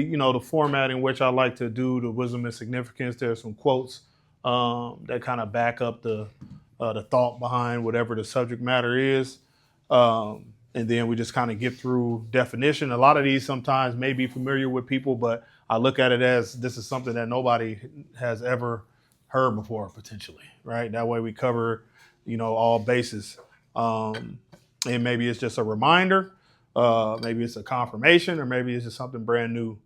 The format in which I like to do the wisdom and significance, there's some quotes that kind of back up the thought behind whatever the subject matter is. And then we just kind of get through definition. A lot of these sometimes may be familiar with people, but I look at it as this is something that nobody has ever heard before, potentially, right? That way we cover, all bases. And maybe it's just a reminder, maybe it's a confirmation, or maybe it's just something brand new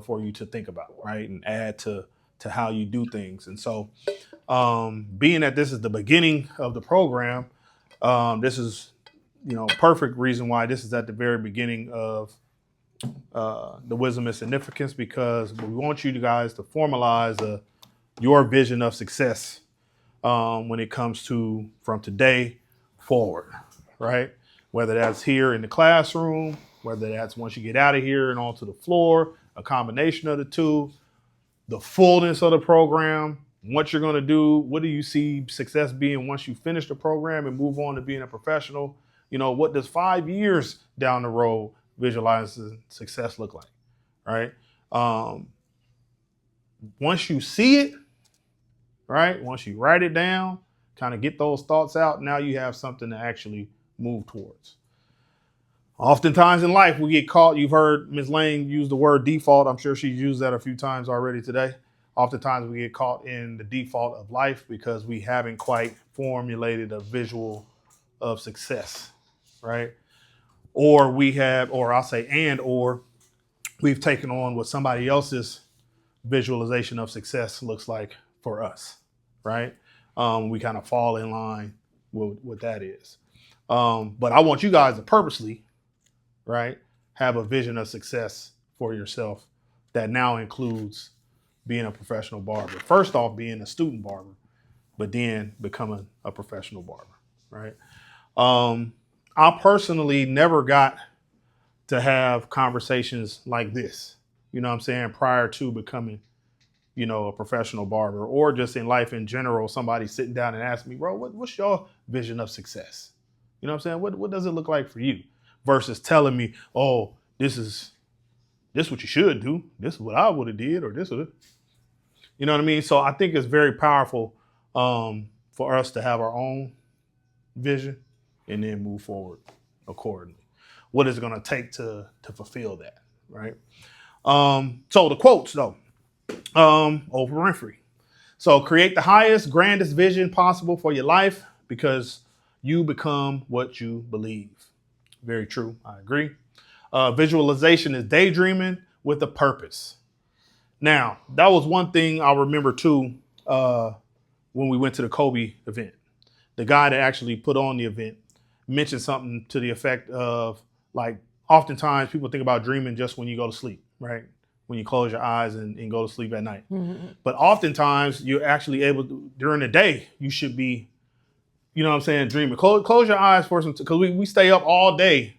for you to think about, right? And add to how you do things. And so being that this is the beginning of the program, this is, perfect reason why this is at the very beginning of the wisdom and significance, because we want you guys to formalize your vision of success when it comes to from today forward, right? Whether that's here in the classroom, whether that's once you get out of here and onto the floor, a combination of the two, the fullness of the program, what you're going to do, what do you see success being once you finish the program and move on to being a professional? What does 5 years down the road visualizing success look like, right? Once you see it, right? Once you write it down, kind of get those thoughts out, now you have something to actually move towards. Oftentimes in life, we get caught. You've heard Ms. Lane use the word default. I'm sure she's used that a few times already today. Oftentimes we get caught in the default of life because we haven't quite formulated a visual of success, right? Or we've taken on what somebody else's visualization of success looks like for us, right? We kind of fall in line with what that is. But I want you guys to purposely, right, have a vision of success for yourself that now includes being a professional barber. First off, being a student barber, but then becoming a professional barber, right? I personally never got to have conversations like this, prior to becoming, a professional barber, or just in life in general, somebody sitting down and asking me, bro, what's your vision of success? What does it look like for you? Versus telling me, oh, this what you should do. This is what I would have did, or this would have. You know what I mean? So I think it's very powerful for us to have our own vision and then move forward accordingly. What is it going to take to fulfill that, right? So the quotes, though, Oprah Winfrey. So create the highest, grandest vision possible for your life because you become what you believe. Very true. I agree. Visualization is daydreaming with a purpose. Now, that was one thing I remember, too, when we went to the Kobe event. The guy that actually put on the event mentioned something to the effect of, like, oftentimes people think about dreaming just when you go to sleep, right? When you close your eyes and go to sleep at night. Mm-hmm. But oftentimes you're actually able to, during the day, you should be, dreaming. Close your eyes for some, because we stay up all day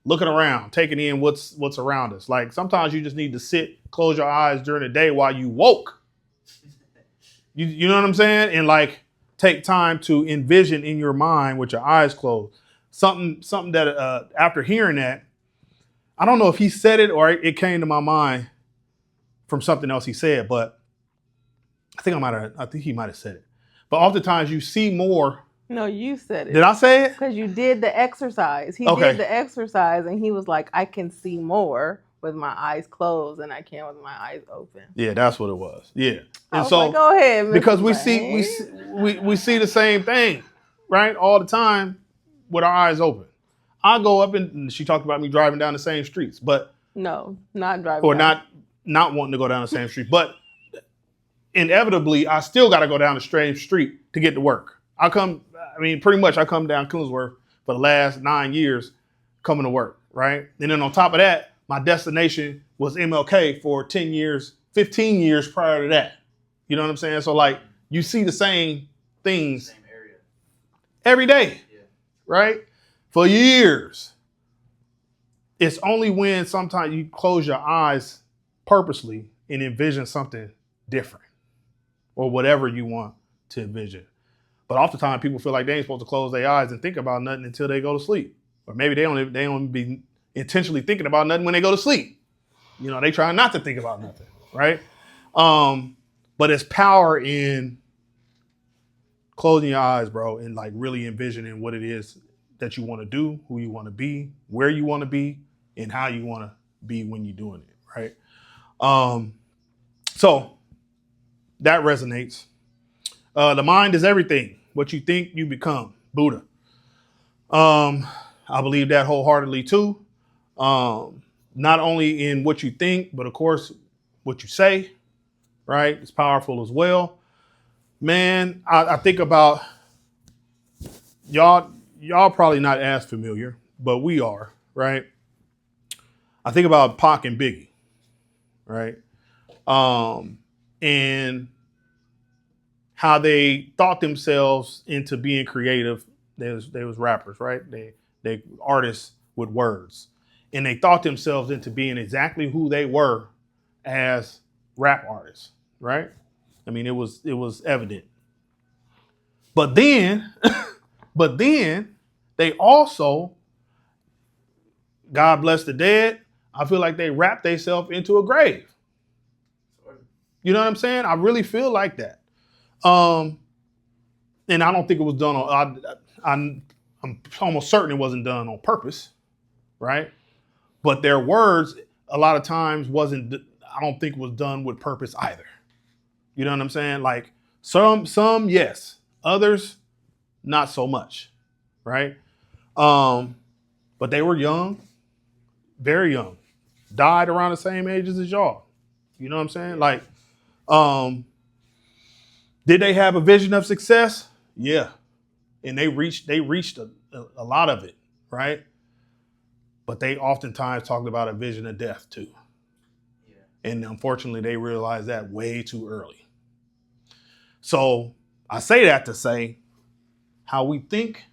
looking around, taking in what's around us. Like sometimes you just need to sit, close your eyes during the day while you woke. You know what I'm saying? And like take time to envision in your mind with your eyes closed. Something that after hearing that, I don't know if he said it or it came to my mind from something else he said, but I think he might have said it. But oftentimes you see more. No, you said it. Did I say it? Because you did the exercise. He did the exercise and he was like, I can see more with my eyes closed than I can with my eyes open. Yeah, that's what it was. Yeah. And so like, go ahead, Mr. Because we see the same thing, right? All the time with our eyes open. I go up and she talked about me driving down the same streets, but no, not driving. Or not wanting to go down the same street. But inevitably I still gotta go down the same street to get to work. I come down Coonsworth for the last 9 years coming to work, right? And then on top of that, my destination was MLK for 10 years, 15 years prior to that. You know what I'm saying? So like you see the same things same area. Every day, right? For years. It's only when sometimes you close your eyes purposely and envision something different or whatever you want to envision. But oftentimes people feel like they ain't supposed to close their eyes and think about nothing until they go to sleep. Or maybe they don't be intentionally thinking about nothing when they go to sleep. You know, they try not to think about nothing, right? But it's power in closing your eyes, bro, and like really envisioning what it is that you want to do, who you want to be, where you want to be, and how you want to be when you're doing it, right? So that resonates. The mind is everything. What you think, you become. Buddha. I believe that wholeheartedly too. Not only in what you think, but of course, what you say, right? It's powerful as well. Man, I think about y'all probably not as familiar, but we are, right? I think about Pac and Biggie, right? And how they thought themselves into being creative. They was rappers, right? They artists with words. And they thought themselves into being exactly who they were as rap artists, right? I mean, it was evident. But then, they also, God bless the dead, I feel like they wrapped themselves into a grave. You know what I'm saying? I really feel like that. And I don't think it was done on, I'm almost certain it wasn't done on purpose, right? But their words, a lot of times I don't think was done with purpose either. You know what I'm saying? Like some, yes, others, not so much, right? But they were young, very young, died around the same ages as y'all. You know what I'm saying? Like, did they have a vision of success? Yeah. And they reached a lot of it, right? But they oftentimes talked about a vision of death too. Yeah. And unfortunately, they realized that way too early. So I say that to say how we think,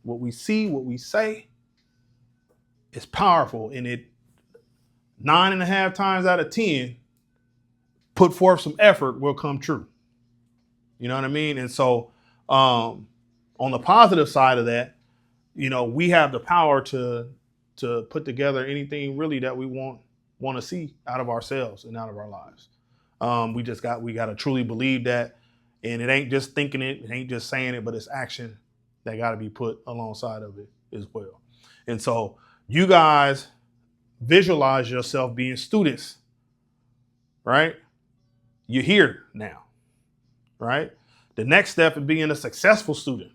what we see, what we say is powerful. And it 9.5 times out of 10, put forth some effort will come true. You know what I mean? And so on the positive side of that, you know, we have the power to put together anything really that we want to see out of ourselves and out of our lives. We got to truly believe that. And it ain't just thinking it ain't just saying it, but it's action that got to be put alongside of it as well. And so you guys visualize yourself being students, right? You're here now, right? The next step is being a successful student,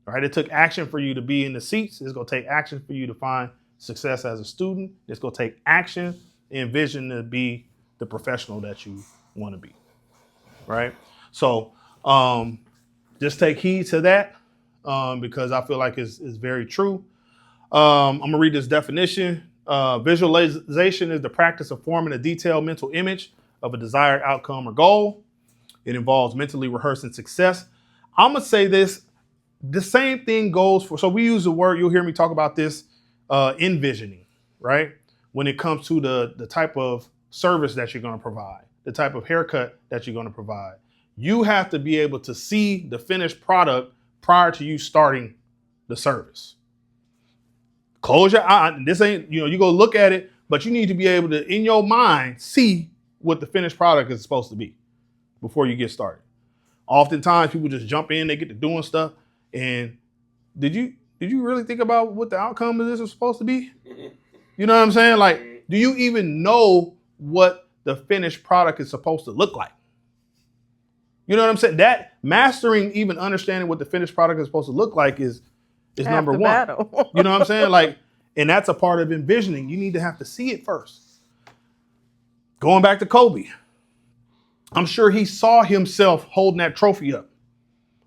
right? It took action for you to be in the seats. It's going to take action for you to find success as a student. It's going to take action and vision to be the professional that you want to be, right? So just take heed to that because I feel like it's very true. I'm going to read this definition. Visualization is the practice of forming a detailed mental image of a desired outcome or goal. It involves mentally rehearsing success. I'm going to say this. The same thing goes for, so we use the word, you'll hear me talk about this, envisioning, right? When it comes to the type of service that you're going to provide, the type of haircut that you're going to provide. You have to be able to see the finished product prior to you starting the service. Close your eye. This ain't, you go look at it, but you need to be able to, in your mind, see what the finished product is supposed to be before you get started. Oftentimes people just jump in, they get to doing stuff. And did you really think about what the outcome of this is supposed to be? You know what I'm saying? Like, do you even know what the finished product is supposed to look like? You know what I'm saying? That mastering, even understanding what the finished product is supposed to look like is number one. Battle. You know what I'm saying? Like, and that's a part of envisioning. You need to have to see it first. Going back to Kobe, I'm sure he saw himself holding that trophy up.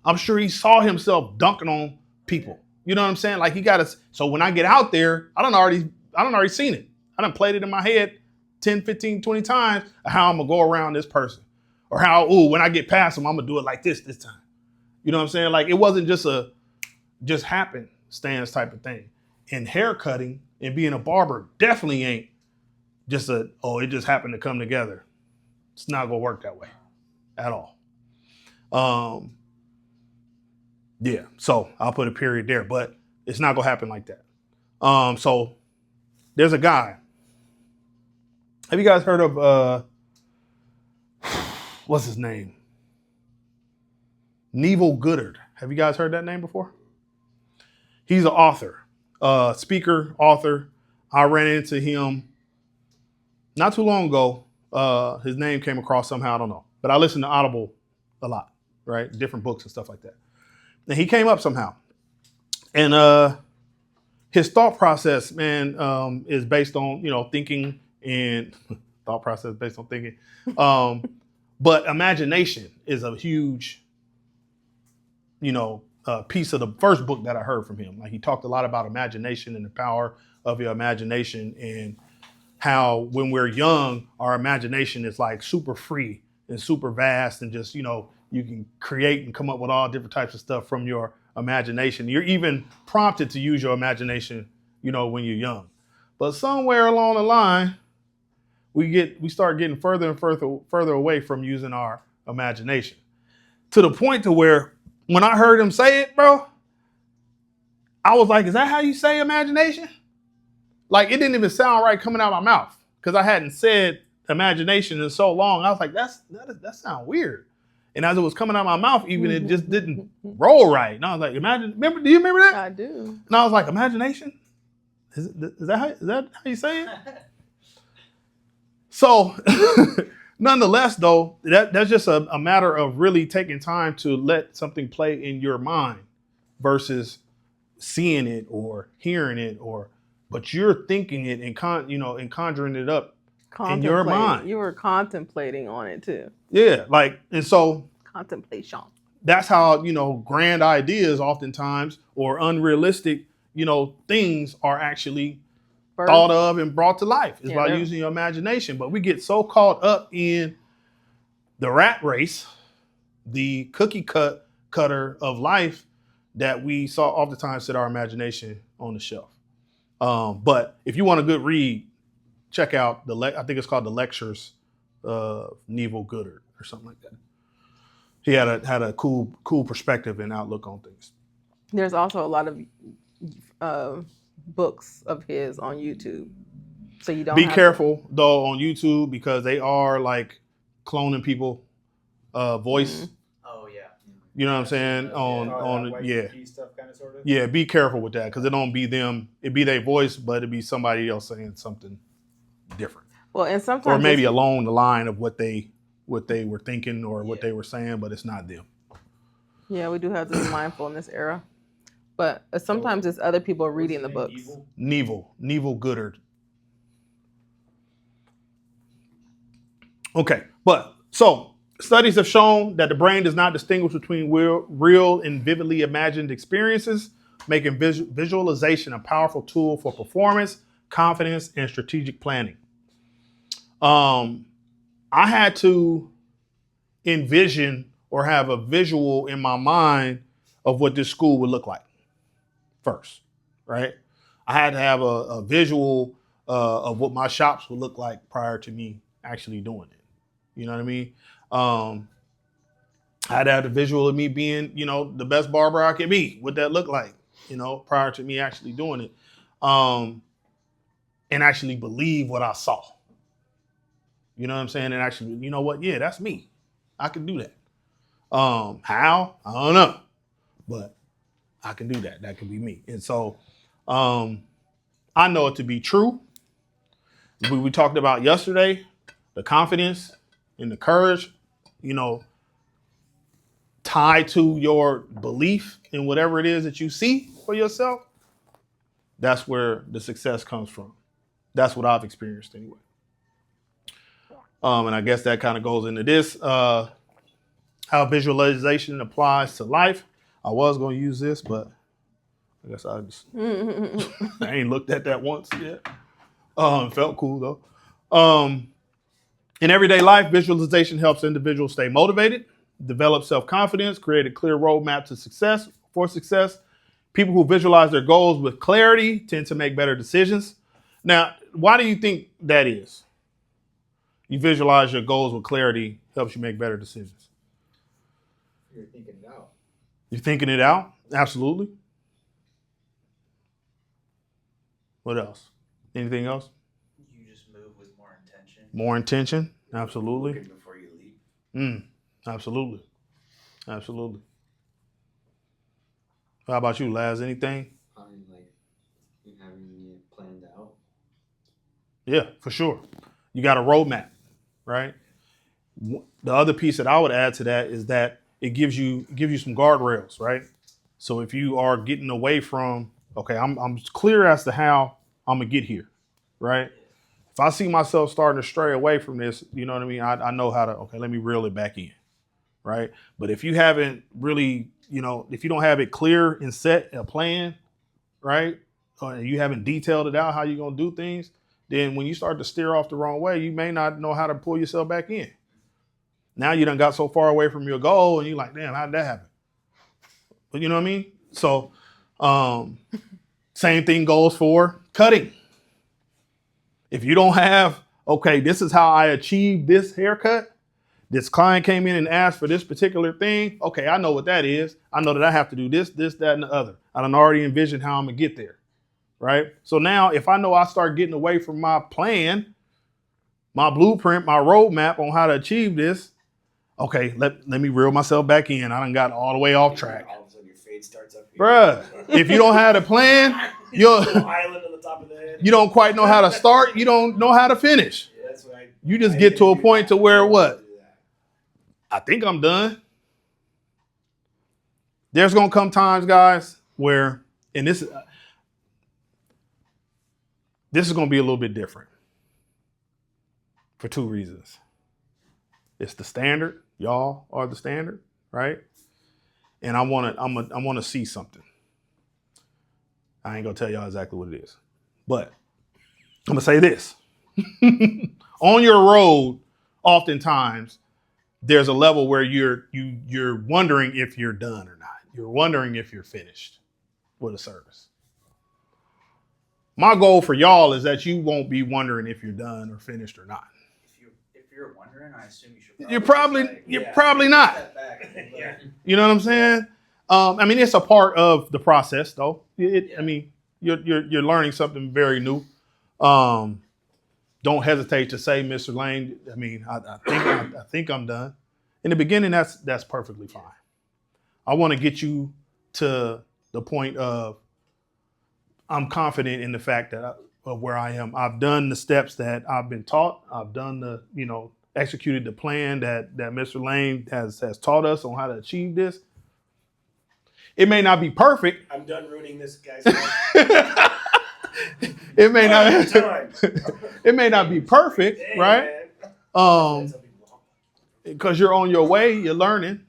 I'm sure he saw himself dunking on people. You know what I'm saying? Like, he got to. So when I get out there, I done already seen it. I done played it in my head 10, 15, 20 times of how I'm going to go around this person. Or how, when I get past them, I'm going to do it like this time. You know what I'm saying? Like, it wasn't just happenstance type of thing. And haircutting and being a barber definitely ain't just it just happened to come together. It's not going to work that way at all. Yeah, so I'll put a period there, but it's not going to happen like that. So there's a guy Have you guys heard of what's his name? Neville Goddard. Have you guys heard that name before? He's an author, speaker, author. I ran into him not too long ago. His name came across somehow, I don't know. But I listen to Audible a lot, right? Different books and stuff like that. And he came up somehow. And his thought process, man, is based on, thinking and thought process based on thinking. But imagination is a huge, piece of the first book that I heard from him. Like he talked a lot about imagination and the power of your imagination and how when we're young, our imagination is like super free and super vast and just, you can create and come up with all different types of stuff from your imagination. You're even prompted to use your imagination, when you're young. But somewhere along the line, we start getting further and further away from using our imagination to the point to where when I heard him say it, bro, I was like, is that how you say imagination? Like, it didn't even sound right coming out of my mouth because I hadn't said imagination in so long. I was like, that sounds weird. And as it was coming out of my mouth, even it just didn't roll right. And I was like, do you remember that? I do. And I was like, imagination? Is that how you say it? So, nonetheless, though, that's just a matter of really taking time to let something play in your mind versus seeing it or hearing it, but you're thinking it and conjuring it up in your mind. You were contemplating on it too. Yeah, and so contemplation. That's how grand ideas oftentimes or unrealistic things are actually thought of and brought to life is by using your imagination. But we get so caught up in the rat race, the cookie cutter of life, that we oftentimes set our imagination on the shelf. But if you want a good read, check out I think it's called The Lectures of Neville Goddard or something like that. He had a cool perspective and outlook on things. There's also a lot of books of his on YouTube. So you don't be careful though on YouTube because they are like cloning people voice. Mm-hmm. Oh yeah. You know what I'm saying? Stuff kind of sort of. Yeah, be careful with that because it don't be them. It be their voice, but it be somebody else saying something different. Well, and sometimes or maybe along the line of what they were thinking or what they were saying, but it's not them. Yeah, we do have to be mindful in this era. But sometimes it's other people reading the books. Neville Goddard. Okay, but so studies have shown that the brain does not distinguish between real and vividly imagined experiences, making visualization a powerful tool for performance, confidence, and strategic planning. I had to envision or have a visual in my mind of what this school would look like first, right? I had to have a visual of what my shops would look like prior to me actually doing it. You know what I mean? I had to have the visual of me being, the best barber I could be. What that look like, prior to me actually doing it. And actually believe what I saw. You know what I'm saying? And actually, you know what? Yeah, that's me. I can do that. How? I don't know. But I can do that. That can be me. And so I know it to be true. We talked about yesterday, the confidence and the courage, tied to your belief in whatever it is that you see for yourself. That's where the success comes from. That's what I've experienced anyway. And I guess that kind of goes into this, how visualization applies to life. I was going to use this, but I guess I ain't looked at that once yet. Felt cool though. In everyday life, visualization helps individuals stay motivated, develop self-confidence, create a clear roadmap to success. People who visualize their goals with clarity tend to make better decisions. Now, why do you think that is? You visualize your goals with clarity helps you make better decisions. You're thinking it out. You're thinking it out? Absolutely. What else? Anything else? You just move with more intention. More intention. Absolutely. Looking before you leap. Absolutely. Absolutely. How about you, Laz? Anything? Like having it planned out. Yeah, for sure. You got a roadmap, right? The other piece that I would add to that is that it gives you some guardrails, right? So if you are getting away from, okay, I'm clear as to how I'm gonna get here, right? If I see myself starting to stray away from this, you know what I mean? I know how to, okay, let me reel it back in, right? But if you haven't really, if you don't have it clear and set a plan, right? Or you haven't detailed it out how you're gonna do things, then when you start to steer off the wrong way, you may not know how to pull yourself back in. Now you done got so far away from your goal and you're like, damn, how did that happen? But you know what I mean? So same thing goes for cutting. If you don't have, okay, this is how I achieved this haircut. This client came in and asked for this particular thing. Okay, I know what that is. I know that I have to do this, that, and the other. I done already envisioned how I'm gonna get there, right? So now if I know I start getting away from my plan, my blueprint, my roadmap on how to achieve this, okay, let me reel myself back in. I done got all the way off track. All of a sudden your fade starts up here. Bruh, if you don't have a plan, island on the top of the head. you don't quite know how to start. You don't know how to finish. Yeah, that's what You just get to a point to where what? I think I'm done. There's going to come times, guys, where, and this is going to be a little bit different for two reasons. It's the standard. Y'all are the standard, right? And I want to see something. I ain't going to tell y'all exactly what it is, but I'm going to say this. On your road, oftentimes, there's a level where you're wondering if you're done or not. You're wondering if you're finished with a service. My goal for y'all is that you won't be wondering if you're done or finished or not. If you're wondering, I assume you should. You're probably not. Yeah. You know what I'm saying? I mean, it's a part of the process, though. I mean, you're learning something very new. Don't hesitate to say, Mr. Lane, I mean, I think I'm done. In the beginning, that's perfectly fine. I want to get you to the point of I'm confident in the fact that of where I am. I've done the steps that I've been taught. I've done executed the plan that Mr. Lane has taught us on how to achieve this. It may not be perfect. I'm done ruining this guy's life. It may not be perfect, Dang, right? Because you're on your way, you're learning.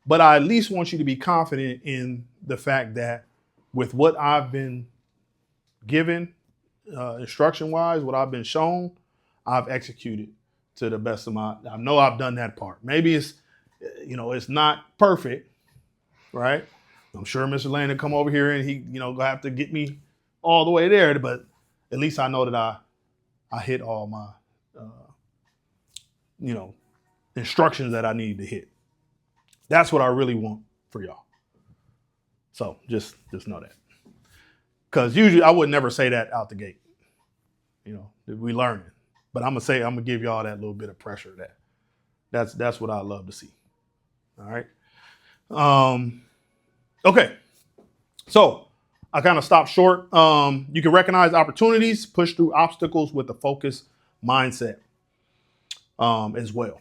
But I at least want you to be confident in the fact that with what I've been given, instruction-wise, what I've been shown, I've executed to the best of I know I've done that part. Maybe it's not perfect, right? I'm sure Mr. Lane will come over here and he, gonna have to get me all the way there, but at least I know that I hit all my, instructions that I need to hit. That's what I really want for y'all. So just know that. Because usually I would never say that out the gate. We learning. But I'm gonna give y'all that little bit of pressure. That's what I love to see. All right. Okay. So I kind of stopped short. You can recognize opportunities, push through obstacles with a focused mindset as well.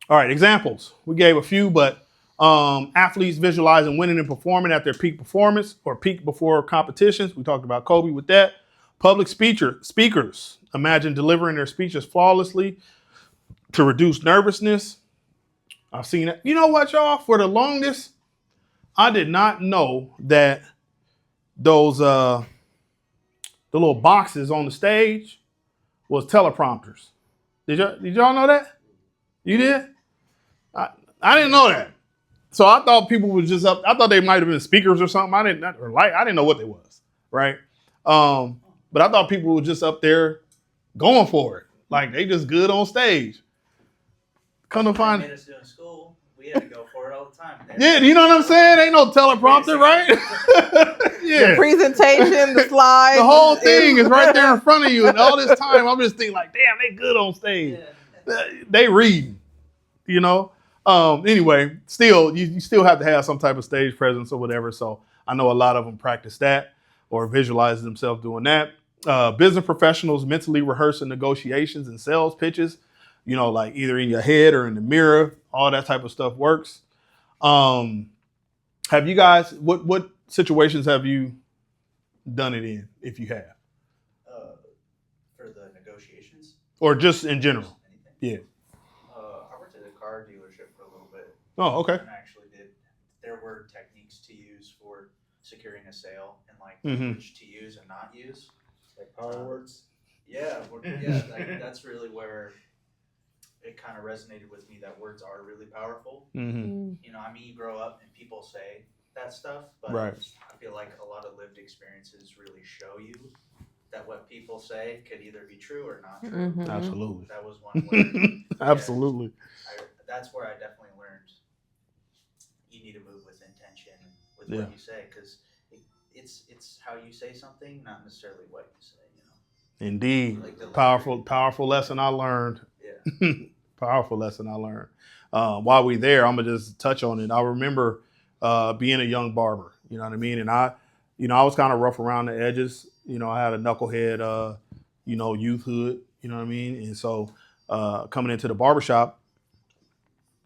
All right, examples. We gave a few, but athletes visualizing winning and performing at their peak performance or peak before competitions. We talked about Kobe with that. Public speakers imagine delivering their speeches flawlessly to reduce nervousness. I've seen it. You know what, y'all? For the longest, I did not know that those the little boxes on the stage was teleprompters. Did y'all know that? You did? I didn't know that. So I thought people were just up. I thought they might have been speakers or something. I didn't know what they was, right? But I thought people were just up there going for it, like they just good on stage. Come to find, minutes in school, We had to go for it all the time. Yeah, you know what I'm saying? Ain't no teleprompter, right? Yeah. The presentation, the slides. The whole thing is right there in front of you. And all this time, I'm just thinking like, damn, they good on stage. Yeah. They reading, you know? Anyway, still, you still have to have some type of stage presence or whatever. So I know a lot of them practice that or visualize themselves doing that. Business professionals mentally rehearsing negotiations and sales pitches, you know, like either in your head or in the mirror, all that type of stuff works. Have you guys, what situations have you done it in, if you have? For the negotiations? Or just in general? Anything? Yeah. I worked at a car dealership for a little bit. Oh, okay. And I actually did. There were techniques to use for securing a sale and like which to use and not use. Like power words. Yeah, that's really where it kind of resonated with me that words are really powerful. Mm-hmm. You know, I mean, you grow up and people say that stuff, but Right. I feel like a lot of lived experiences really show you that what people say could either be true or not true. Mhm. Absolutely. That was one where Absolutely. that's where I definitely learned you need to move with intention with Yeah. what you say, because it's how you say something, not necessarily what you say. You know. Indeed. Like delivery. Powerful lesson I learned. Yeah. Powerful lesson I learned. While we there, I'm gonna just touch on it. I remember being a young barber, you know what I mean? And I was kind of rough around the edges. You know, I had a knucklehead, youth hood, you know what I mean? And so coming into the barbershop,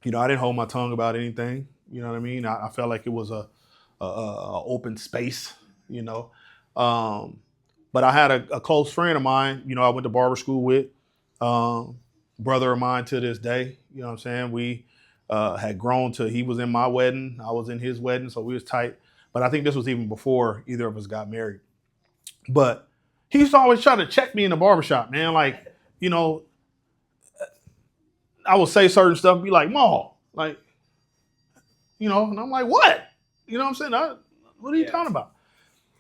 you know, I didn't hold my tongue about anything, you know what I mean? I felt like it was a open space, you know? But I had a close friend of mine, you know, I went to barber school with, brother of mine to this day, you know what I'm saying? We had grown to, he was in my wedding, I was in his wedding, so we was tight. But I think this was even before either of us got married. But he used to always try to check me in the barbershop, man. Like, you know, I would say certain stuff, be like, "Ma," like, you know, and I'm like, what? You know what I'm saying? What are you talking about?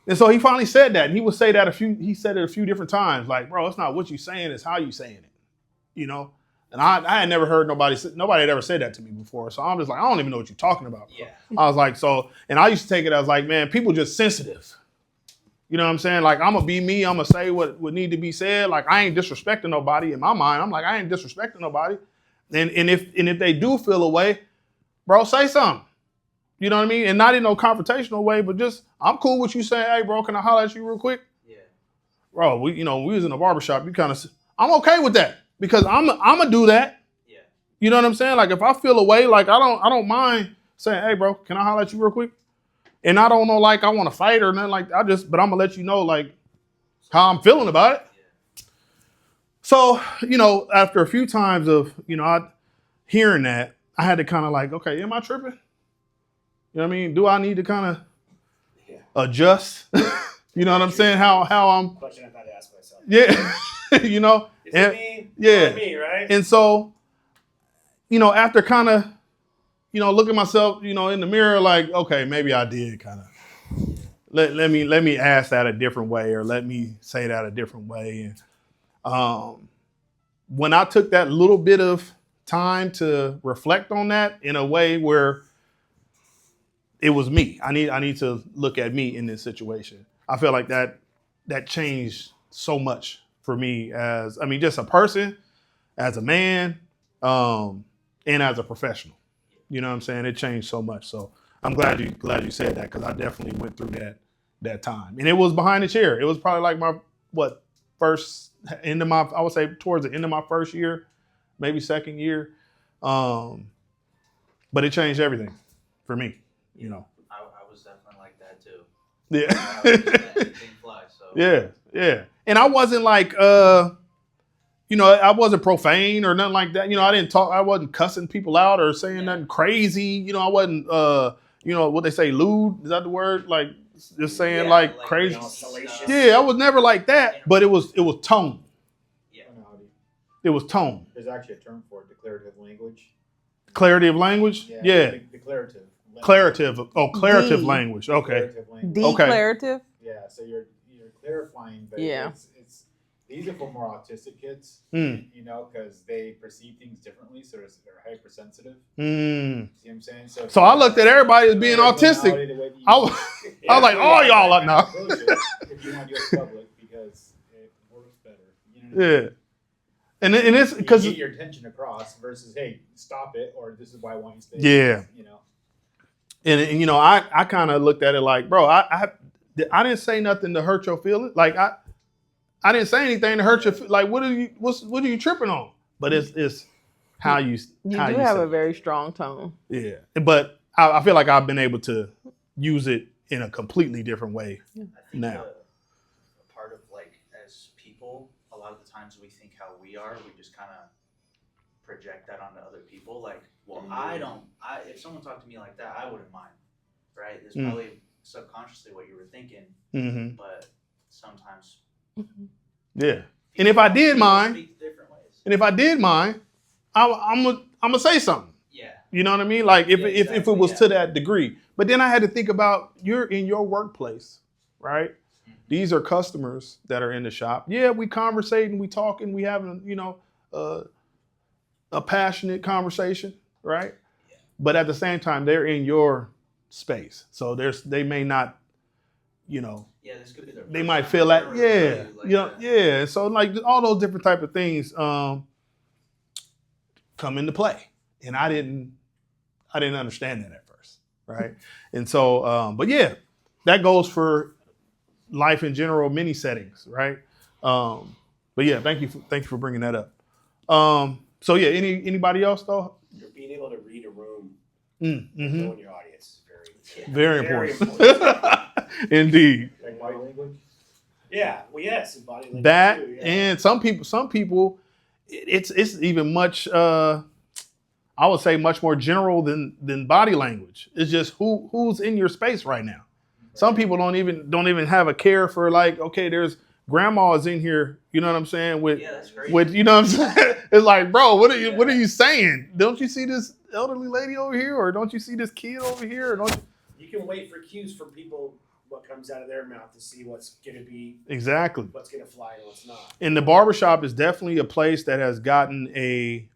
And so he finally said that, and he would say that he said it a few different times, like, bro, it's not what you saying, it's how you saying it, you know? And I had never heard nobody had ever said that to me before. So I'm just like, I don't even know what you're talking about. Yeah. I was like, and I used to take it as like, man, people just sensitive. You know what I'm saying? Like, I'm gonna be me, I'm gonna say what need to be said. Like, I ain't disrespecting nobody in my mind. I'm like, I ain't disrespecting nobody. And if they do feel a way, bro, say something. You know what I mean? And not in no confrontational way, but just, I'm cool with you saying, hey, bro, can I holler at you real quick? Yeah. Bro, we was in a barbershop. I'm okay with that because I'm gonna do that. Yeah. You know what I'm saying? Like, if I feel a way, like, I don't mind saying, hey, bro, can I holler at you real quick? And I don't know, like, I want to fight or nothing like that. But I'm gonna let you know, like, how I'm feeling about it. Yeah. So, you know, after a few times of, you know, hearing that, I had to kind of like, okay, am I tripping? You know what I mean? Do I need to kind of adjust? You know what I'm saying? How I'm. Question I've had to ask myself. Yeah, you know. Is it me? Yeah. Or me, right? And so, you know, after kind of, you know, looking myself, you know, in the mirror, like, okay, maybe I did kind of. Let me ask that a different way, or let me say that a different way. And when I took that little bit of time to reflect on that in a way where it was me, I need to look at me in this situation. I feel like that changed so much for me as, I mean, just a person, as a man, and as a professional. You know what I'm saying? It changed so much. So I'm glad you said that, because I definitely went through that time. And it was behind the chair. It was probably like my I would say towards the end of my first year, maybe second year. But it changed everything for me, you know. I was definitely like that too. Yeah. I was just letting anything fly, so. Yeah. And I wasn't like, you know, I wasn't profane or nothing like that. You know, I wasn't cussing people out or saying nothing crazy. You know, I wasn't, you know, what they say, lewd, is that the word? Like, just saying like crazy. You know, salacious. Yeah, I was never like that, but it was tone. Yeah. It was tone. There's actually a term for it, declarative language. Clarity of language? Yeah. Declarative. Declarative. Oh, declarative D. language. Okay. Declarative language. Declarative. Yeah, so you're clarifying, but Yeah. it's These are for more autistic kids, Mm. you know, because they perceive things differently, so they're hypersensitive. Mm. See what I'm saying? So I looked at everybody as being autistic. I was like, oh, y'all are now. If you want to do it in public, because it works better. You know what I mean? Yeah. And it's You because get your attention across versus, hey, stop it, or this is why I want you to stay. Yeah. You know. and you know, I kind of looked at it like, bro, I didn't say nothing to hurt your feelings. Like I didn't say anything to hurt your like. What are you tripping on? But it's how you You how do you have say a it. very strong tone. Yeah. But I feel like I've been able to use it in a completely different way. I think Now. a part of like as people, a lot of the times we think how we are, we just kind of project that onto other people. Like, well, if someone talked to me like that, I wouldn't mind, right? It's probably subconsciously what you were thinking, Mm-hmm. but sometimes. Yeah. And if I did mind, Speak different ways. and if I did mind, I'm gonna say something. Yeah. You know what I mean? Like if Yeah, if it exactly, was yeah. to that degree. But then I had to think about you're in your workplace, right? Mm-hmm. These are customers that are in the shop. Yeah, we conversating, we talking, we having, a passionate conversation, right? Yeah. But at the same time, they're in your space. So they may not, Yeah, this could be their. they first might time feel that, ever really like that. yeah. So like all those different type of things come into play. And I didn't understand that at first, right? And so, but yeah, that goes for life in general, many settings, right? But yeah, thank you for bringing that up. So yeah, anybody else though? You're being able to read a room, Mm-hmm. knowing your audience is Very very important. Indeed. Like body language. Yeah, well, yes, and body language That too, yeah. and some people, it's even much. I would say much more general than body language. It's just who's in your space right now. Some people don't even have a care for like, okay, there's grandmas in here. You know what I'm saying? Yeah, that's crazy. With you know what I'm saying? It's like, bro, what are you saying? Don't you see this elderly lady over here, or don't you see this kid over here? Or don't You can wait for cues from people, what comes out of their mouth to see what's going to be, exactly. what's going to fly and what's not. And the barbershop is definitely a place that has gotten a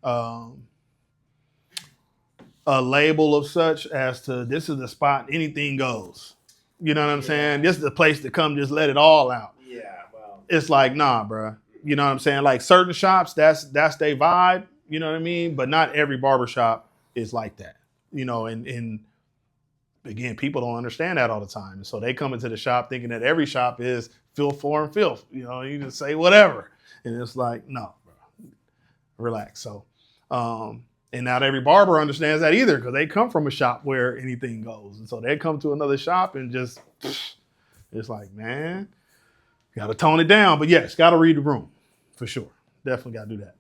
label of such as to this is the spot anything goes. You know what I'm saying? This is the place to come just let it all out. Yeah, well. It's like, nah, bro. You know what I'm saying? Like certain shops, that's their vibe. You know what I mean? But not every barbershop is like that. You know, and again, people don't understand that all the time. And so they come into the shop thinking that every shop is filth, foreign filth. You know, you just say whatever. And it's like, no, bro. Relax. So, and not every barber understands that either because they come from a shop where anything goes. And so they come to another shop and just, it's like, man, got to tone it down. But yes, got to read the room for sure. Definitely got to do that.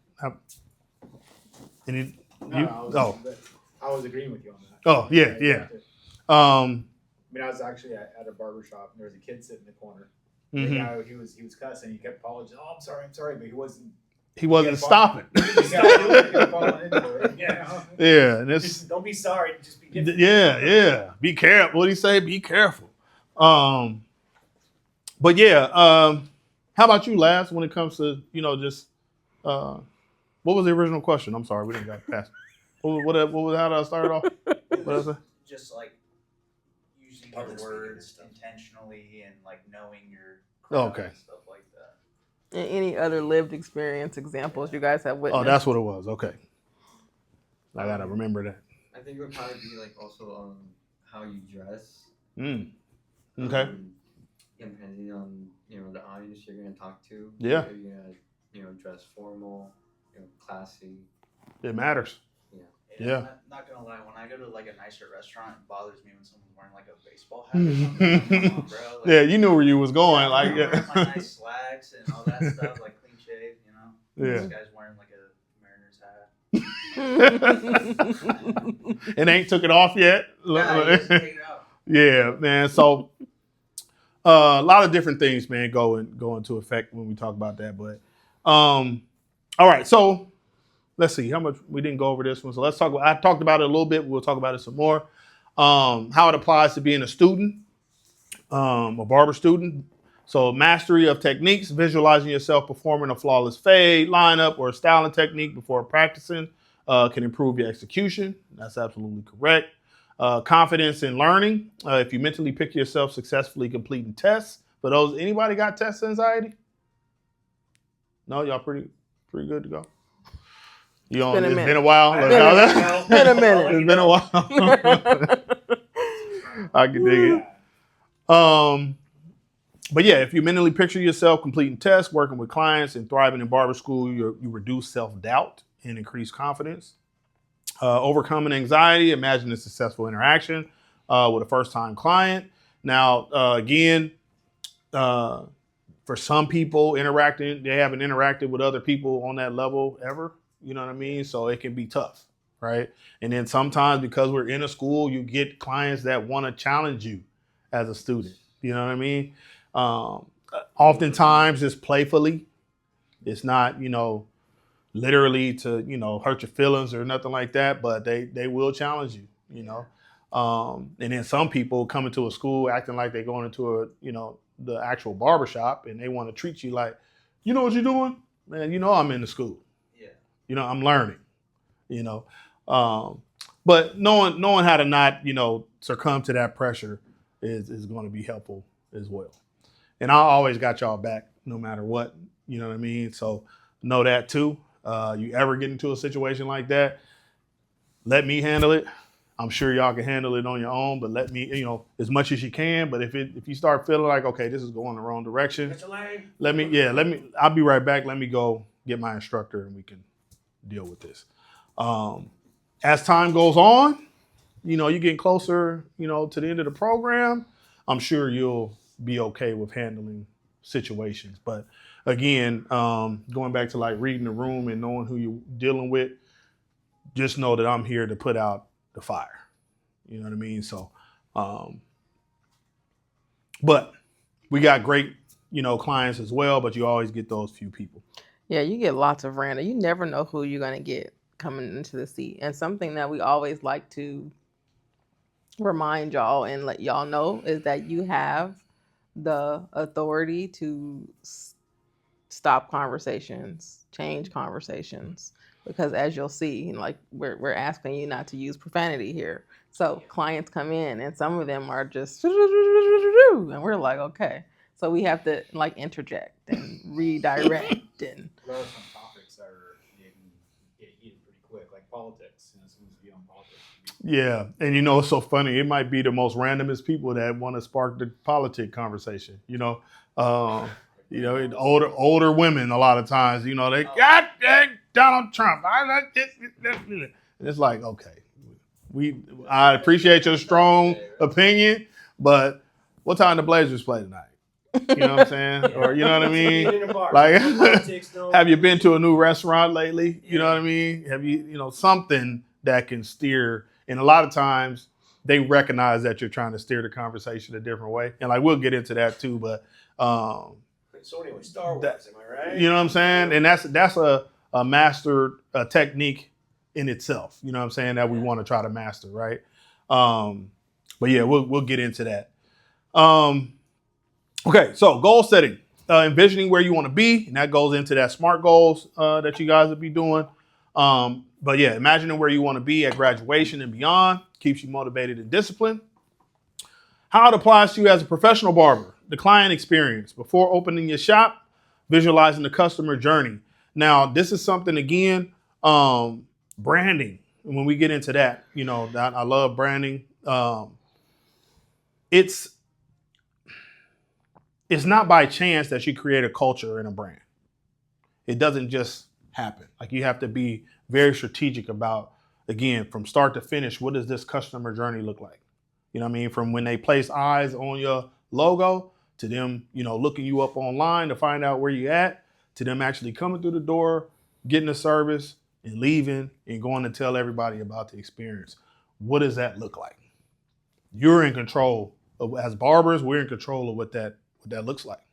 I was agreeing with you on that. Oh, yeah. I mean, I was actually at a barber shop and there was a kid sitting in the corner. Mm-hmm. The guy, he was cussing. He kept apologizing. Oh, I'm sorry, but he wasn't. He wasn't stopping. Yeah, and it's Just don't be sorry. Just be different. yeah. Be careful. What did he say? Be careful. But yeah, how about you, Laz? When it comes to just what was the original question? I'm sorry, we didn't get past. What was how did I start off? What did I say? Just like using Public your speaking and words stuff. intentionally and like knowing your Okay. and stuff like that. And any other lived experience examples you guys have witnessed? Oh, that's what it was. Okay, I gotta remember that. I think it would probably be like also how you dress. Okay. Depending on the audience you're gonna talk to. Yeah. If you're gonna dress formal, classy. It matters. Yeah. I'm not gonna lie, when I go to like a nicer restaurant, it bothers me when someone's wearing like a baseball hat or something. Come on, bro. Like, Yeah, you knew where you was going. Like, I'm wearing my nice slacks and all that stuff, like clean shave, Yeah. This guy's wearing like a Mariners hat. It ain't took it off yet. Nah, he just take it out. Yeah, man. So a lot of different things, man, go into effect when we talk about that. But all right, so let's see how much we didn't go over this one. So let's talk. I talked about it a little bit. We'll talk about it some more. How it applies to being a student, a barber student. So mastery of techniques, visualizing yourself performing a flawless fade, lineup, or styling technique before practicing can improve your execution. That's absolutely correct. Confidence in learning. If you mentally picture yourself successfully completing tests. For those, anybody got test anxiety? No, y'all pretty good to go. It's been a while. It's been a minute. It's been a while. I can dig it. But yeah, if you mentally picture yourself completing tests, working with clients, and thriving in barber school, you reduce self-doubt and increase confidence. Overcoming anxiety, imagine a successful interaction with a first-time client. Now, again, for some people, they haven't interacted with other people on that level ever. You know what I mean? So it can be tough, right? And then sometimes because we're in a school, you get clients that want to challenge you as a student. You know what I mean? Oftentimes it's playfully. It's not, literally to, hurt your feelings or nothing like that, but they will challenge you, And then some people come into a school acting like they're going into the actual barbershop and they want to treat you like, you know what you're doing? Man, I'm in the school. Yeah. I'm learning, But knowing how to not, succumb to that pressure is going to be helpful as well. And I always got y'all back no matter what, you know what I mean? So know that too. You ever get into a situation like that, let me handle it. I'm sure y'all can handle it on your own, but let me, as much as you can. But if you start feeling like, okay, this is going the wrong direction, I'll be right back. Let me go get my instructor and we can deal with this. As time goes on, you're getting closer, to the end of the program. I'm sure you'll be okay with handling situations. But again, going back to like reading the room and knowing who you're dealing with, just know that I'm here to put out the fire. You know what I mean? So, but we got great, clients as well, but you always get those few people. Yeah, you get lots of random. You never know who you're going to get coming into the seat. And something that we always like to remind y'all and let y'all know is that you have the authority to stop conversations, change conversations, because as you'll see, like we're asking you not to use profanity here. So clients come in and some of them are just, and we're like, okay. So we have to like interject and redirect and. There are some topics that get heated pretty quick, like politics. Someone's view on politics. Yeah, and it's so funny. It might be the most randomest people that want to spark the politic conversation. Older women a lot of times. They God dang Donald Trump. And it's like, okay, I appreciate your strong opinion, but what time the Blazers play tonight? You know what I'm saying? Or you know what I mean? Like, have you been to a new restaurant lately? You know what I mean? Have you, something that can steer? And a lot of times they recognize that you're trying to steer the conversation a different way. And like, we'll get into that too, but so anyway, Star Wars, am I right? You know what I'm saying? And that's a mastered technique in itself. You know what I'm saying? That we want to try to master, right? But yeah, we'll get into that. Okay, so goal setting, envisioning where you want to be, and that goes into that SMART goals that you guys will be doing. But yeah, imagining where you want to be at graduation and beyond keeps you motivated and disciplined. How it applies to you as a professional barber, the client experience. Before opening your shop, visualizing the customer journey. Now, this is something, again, branding. And when we get into that, I love branding. It's not by chance that you create a culture and a brand. It doesn't just happen. Like, you have to be very strategic about, again, from start to finish, what does this customer journey look like? You know what I mean? From when they place eyes on your logo to them, looking you up online to find out where you're at, to them actually coming through the door, getting the service and leaving and going to tell everybody about the experience. What does that look like? You're in control of, as barbers, we're in control of what that looks like,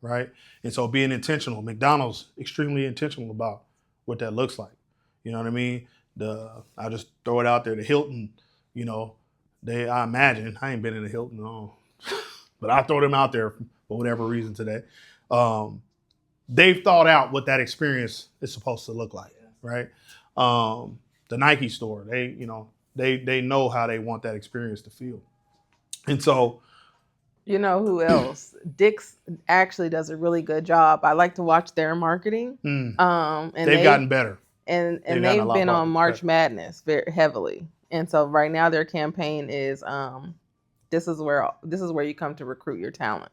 right? And so being intentional, McDonald's extremely intentional about what that looks like. You know what I mean? I'll just throw it out there, the Hilton, I imagine, I ain't been in a Hilton in but I throw them out there for whatever reason today. They've thought out what that experience is supposed to look like, right? The Nike store, they know how they want that experience to feel. And so, You know who else? Dick's actually does a really good job. I like to watch their marketing. And they've gotten better. And They've gotten they've a lot been on better. March Madness very heavily. And so right now their campaign is this is where you come to recruit your talent.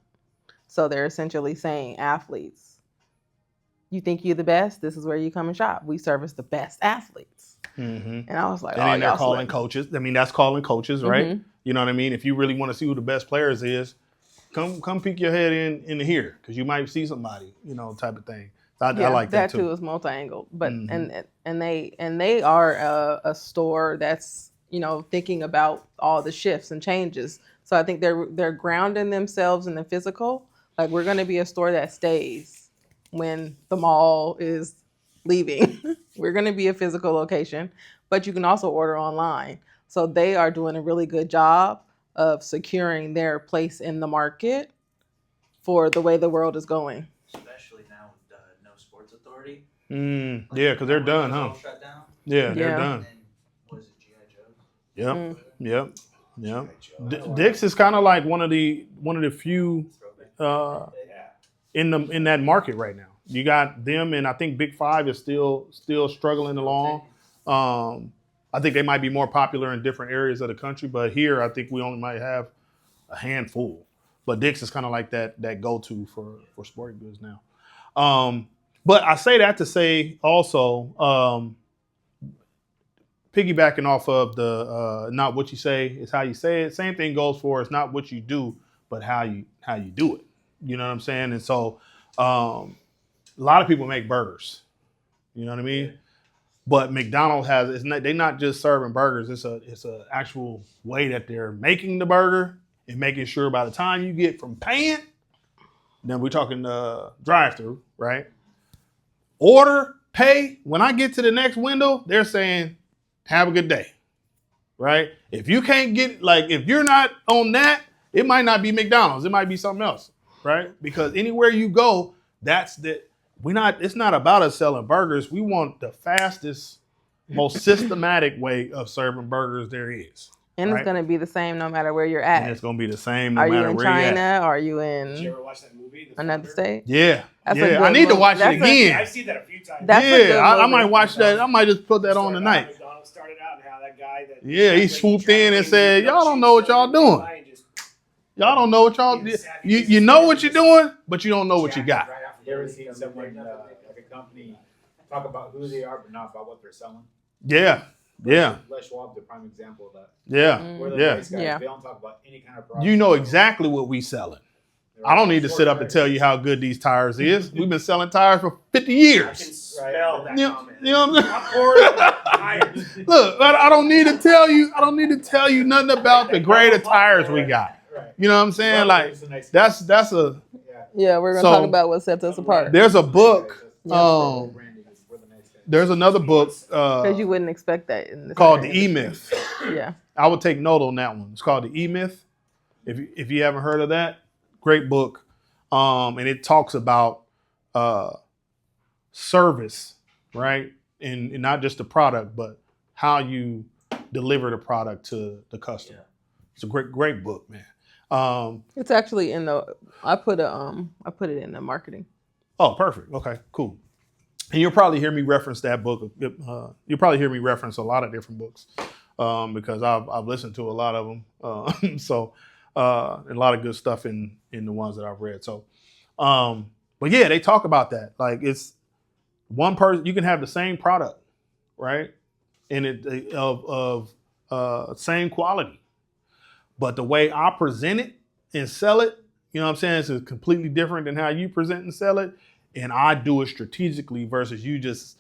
So they're essentially saying, athletes, you think you're the best? This is where you come and shop. We service the best athletes. And I was like, and then they're y'all calling slick. coaches. I mean, that's calling coaches, right? You know what I mean? If you really want to see who the best players is, come peek your head in here, because you might see somebody, type of thing. I like that too. That too is multi-angled, but and they are a store that's thinking about all the shifts and changes. So I think they're grounding themselves in the physical. Like, we're going to be a store that stays when the mall is leaving. We're going to be a physical location, but you can also order online. So they are doing a really good job of securing their place in the market for the way the world is going. Especially now with no sports authority. Yeah, because they're done, huh? All shut down. Yeah, they're done. And what is it, G.I. Joe? Yep. Dick's is kind of like one of the few in that market right now. You got them, and I think Big Five is still struggling along. I think they might be more popular in different areas of the country, but here I think we only might have a handful. But Dick's is kind of like that go-to for sporting goods now. But I say that to say also, piggybacking off of the not what you say, it's how you say it. Same thing goes for it's not what you do, but how you do it. You know what I'm saying? And so a lot of people make burgers. You know what I mean? But McDonald's they're not just serving burgers. It's a actual way that they're making the burger and making sure by the time you get from paying, then we're talking drive-through, right? Order, pay. When I get to the next window, they're saying, have a good day, right? If you can't get, if you're not on that, it might not be McDonald's. It might be something else, right? Because anywhere you go, it's not about us selling burgers. We want the fastest, most systematic way of serving burgers there is. And right? It's going to be the same no matter where you're at. And it's going to be the same no matter matter where you're at. Are you in China? Are you Did you in ever watch that movie? another state? Yeah. That's yeah. I need to watch it again. I've seen that a few times. That's a good I movie. might watch that. I might just put that on tonight. McDonald's started out and how that guy that he swooped in and said, y'all don't know what y'all doing. Y'all don't know what y'all you know what you're doing, but you don't know what you got. You ever seen someone like a company talk about who they are, but not about what they're selling? Yeah. Yeah. Les Schwab, the prime example of that. Yeah. Where the Yeah. nice guys, they don't talk about any kind of product. You know exactly what we selling. I don't need to sit up and tell you how good these tires is. We've been selling tires for 50 I years. can smell that comment. You know what I'm I'm ordering tires. Look, I don't need to tell you. I don't need to tell you nothing about the grade of tires we got. Right. You know what I'm saying? Like that's a. Yeah, we're going to talk about what sets us apart. There's a book. There's another book Because you wouldn't expect that in this called The area. E-Myth. Yeah. I would take note on that one. It's called The E-Myth. If you haven't heard of that, great book. And it talks about service, right? And not just the product, but how you deliver the product to the customer. Yeah. It's a great book, man. It's actually in I put it in the marketing. Oh, perfect. Okay, cool. And you'll probably hear me reference that book. You'll probably hear me reference a lot of different books because I've listened to a lot of them. So a lot of good stuff in the ones that I've read. So, but yeah, they talk about that. Like it's one person, you can have the same product, right? And it of same quality, but the way I present it and sell it, you know what I'm saying, is completely different than how you present and sell it. And I do it strategically versus you just,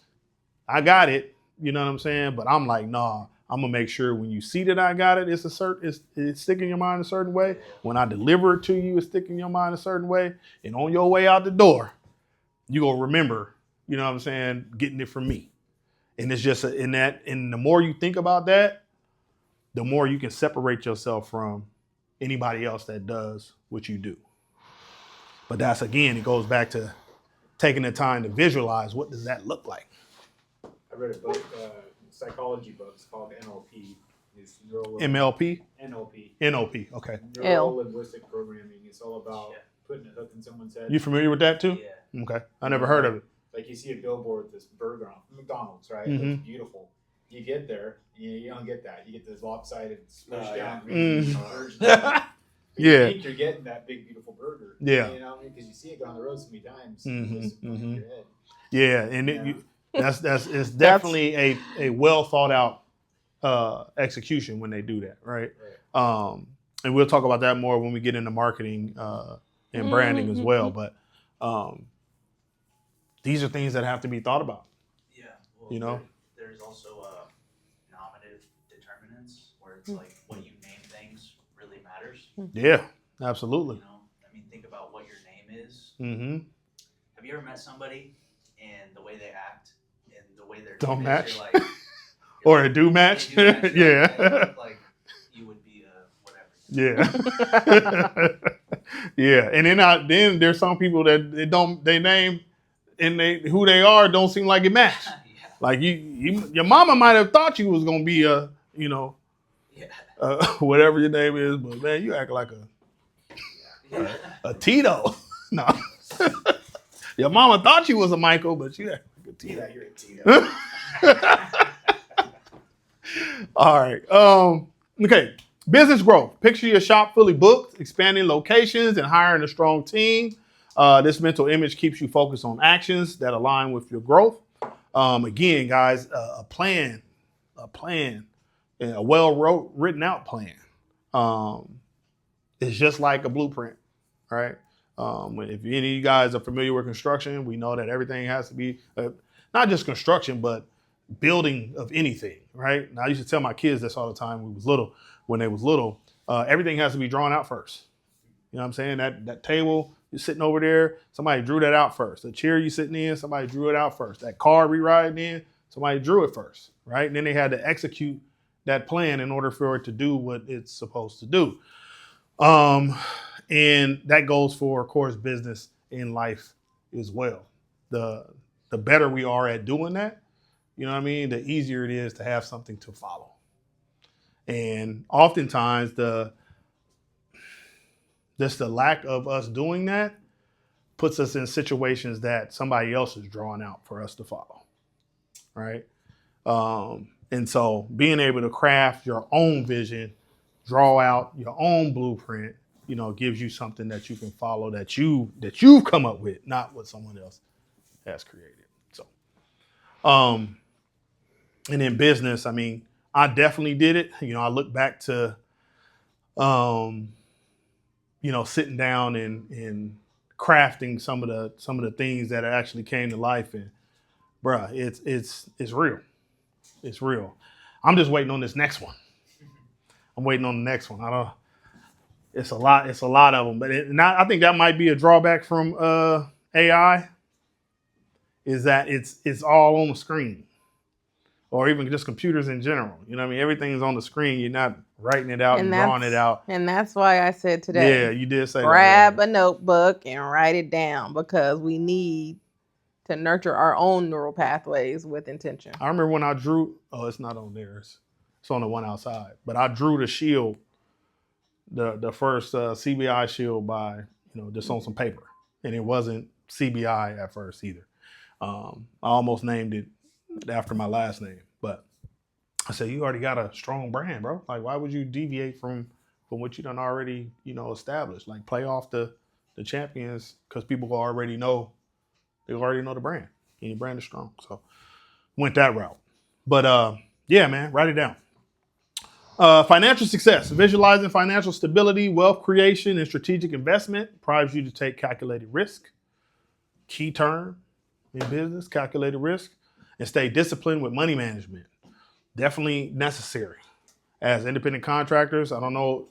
I got it, you know what I'm saying? But I'm like, nah, I'm gonna make sure when you see that I got it, it's sticking in your mind a certain way. When I deliver it to you, it's sticking in your mind a certain way. And on your way out the door, you gonna remember, you know what I'm saying, getting it from me. And it's just and the more you think about that, the more you can separate yourself from anybody else that does what you do. But that's, again, it goes back to taking the time to visualize what does that look like. I read a book, psychology book. It's called NLP. It's MLP? NLP. NLP, okay. Neuro linguistic programming. It's all about Yeah. putting a hook in someone's head. You familiar with that too? Yeah. Okay. I never heard of it. Like you see a billboard with this burger on McDonald's, right? Mhm. It looks beautiful. You get there, you don't get that. You get this lopsided, smushed down. Mhm. version. You Yeah. think you're getting that big, beautiful burger. Yeah. You know what I mean? Because you see it go on the road so many times. Mhm, It's going in mhm. your head. Yeah, and Yeah. that's it's definitely a well thought out execution when they do that, right? Right. And we'll talk about that more when we get into marketing and branding as well. But these are things that have to be thought about. Yeah. Well, You know? there's also nominative determinants where it's like what you name things really matters. Yeah, absolutely. You know, I mean, think about what your name is. Mm-hmm. Have you ever met somebody and the way they act and the way their Don't name match? is, you're like, Or a do match? They do match, like, Yeah. they look like you would be whatever. Yeah. Yeah. And then there's some people that they name and who they are don't seem like it match. Yeah. Like your mama might have thought you was gonna be Yeah. whatever your name is, but man, you act like Yeah. a Tito. No. Your mama thought you was a Michael, but you act like a Tito. Yeah, you're a Tito. All right. Okay. Business growth. Picture your shop fully booked, expanding locations, and hiring a strong team. This mental image keeps you focused on actions that align with your growth. Again, guys, a plan, and a written out plan. It's just like a blueprint, right? If any of you guys are familiar with construction, we know that everything has to be not just construction, but building of anything, right? Now, I used to tell my kids this all the time when they was little. Everything has to be drawn out first. You know what I'm saying? That table you're sitting over there, somebody drew that out first. The chair you sitting in, somebody drew it out first. That car we riding in, somebody drew it first, right? And then they had to execute that plan in order for it to do what it's supposed to do. And that goes for, of course, business and life as well. The better we are at doing that, you know what I mean, the easier it is to have something to follow. And oftentimes the lack of us doing that puts us in situations that somebody else is drawing out for us to follow, right? And so being able to craft your own vision, draw out your own blueprint, gives you something that you can follow that you've come up with, not what someone else has created. So, and in business, I mean, I definitely did it. I look back to, sitting down and crafting some of the things that actually came to life. And bruh, it's real. It's real. I'm just waiting on this next one. I'm waiting on the next one. It's a lot of them, but I think that might be a drawback from AI is that it's all on the screen. Or even just computers in general. You know what I mean? Everything's on the screen. You're not writing it out and drawing it out. And that's why I said today. Yeah, you did say grab that. a notebook and write it down because we need to nurture our own neural pathways with intention. I remember when I drew, it's not on there. It's on the one outside. But I drew the shield, the first CBI shield by, just on some paper. And it wasn't CBI at first either. I almost named it after my last name, but I said, you already got a strong brand, bro. Like, why would you deviate from what you done already, established? Like, play off the champions because people already know, they already know the brand and your brand is strong. So went that route. But yeah, man, write it down. Financial success, visualizing financial stability, wealth creation, and strategic investment primes you to take calculated risk. Key term in business, calculated risk. And stay disciplined with money management. Definitely necessary. As independent contractors, I don't know,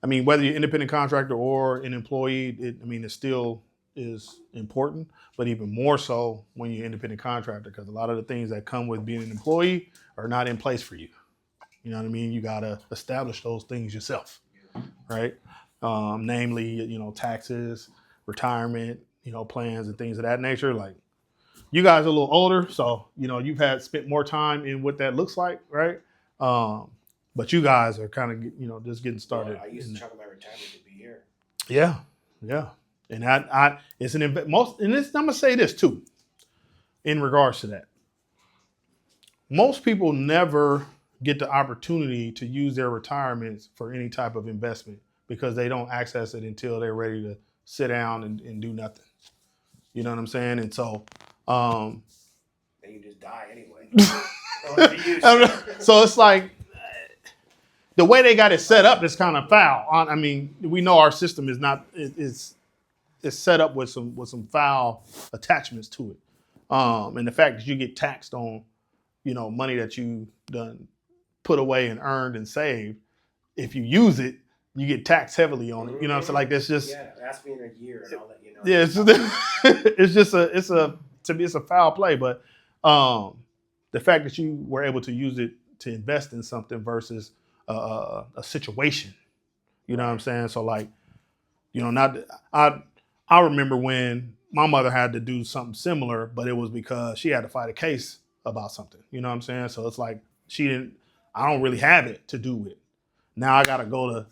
whether you're an independent contractor or an employee, it still is important, but even more so when you're an independent contractor, because a lot of the things that come with being an employee are not in place for you. You know what I mean? You got to establish those things yourself, right? Namely, taxes, retirement, plans and things of that nature. Like you guys are a little older, so you've spent more time in what that looks like, right? But you guys are kind of just getting started. Well, I used a chunk of my retirement to be here. Yeah, yeah, and it's an most. And this, I'm gonna say this too, in regards to that. Most people never get the opportunity to use their retirements for any type of investment because they don't access it until they're ready to sit down and do nothing. You know what I'm saying? And so, And you just die anyway. so it's like the way they got it set up is kind of foul. I mean, we know our system is not it's set up with some foul attachments to it, and the fact that you get taxed on money that you done put away and earned and saved. If you use it, you get taxed heavily on it. So like that's just ask me in a year and I'll let you know. Yeah, to me it's a foul play, but the fact that you were able to use it to invest in something versus a situation, you know what I'm saying? So like, I remember when my mother had to do something similar, but it was because she had to fight a case about something. You know what I'm saying? So it's like I don't really have it to do with. Now I gotta go to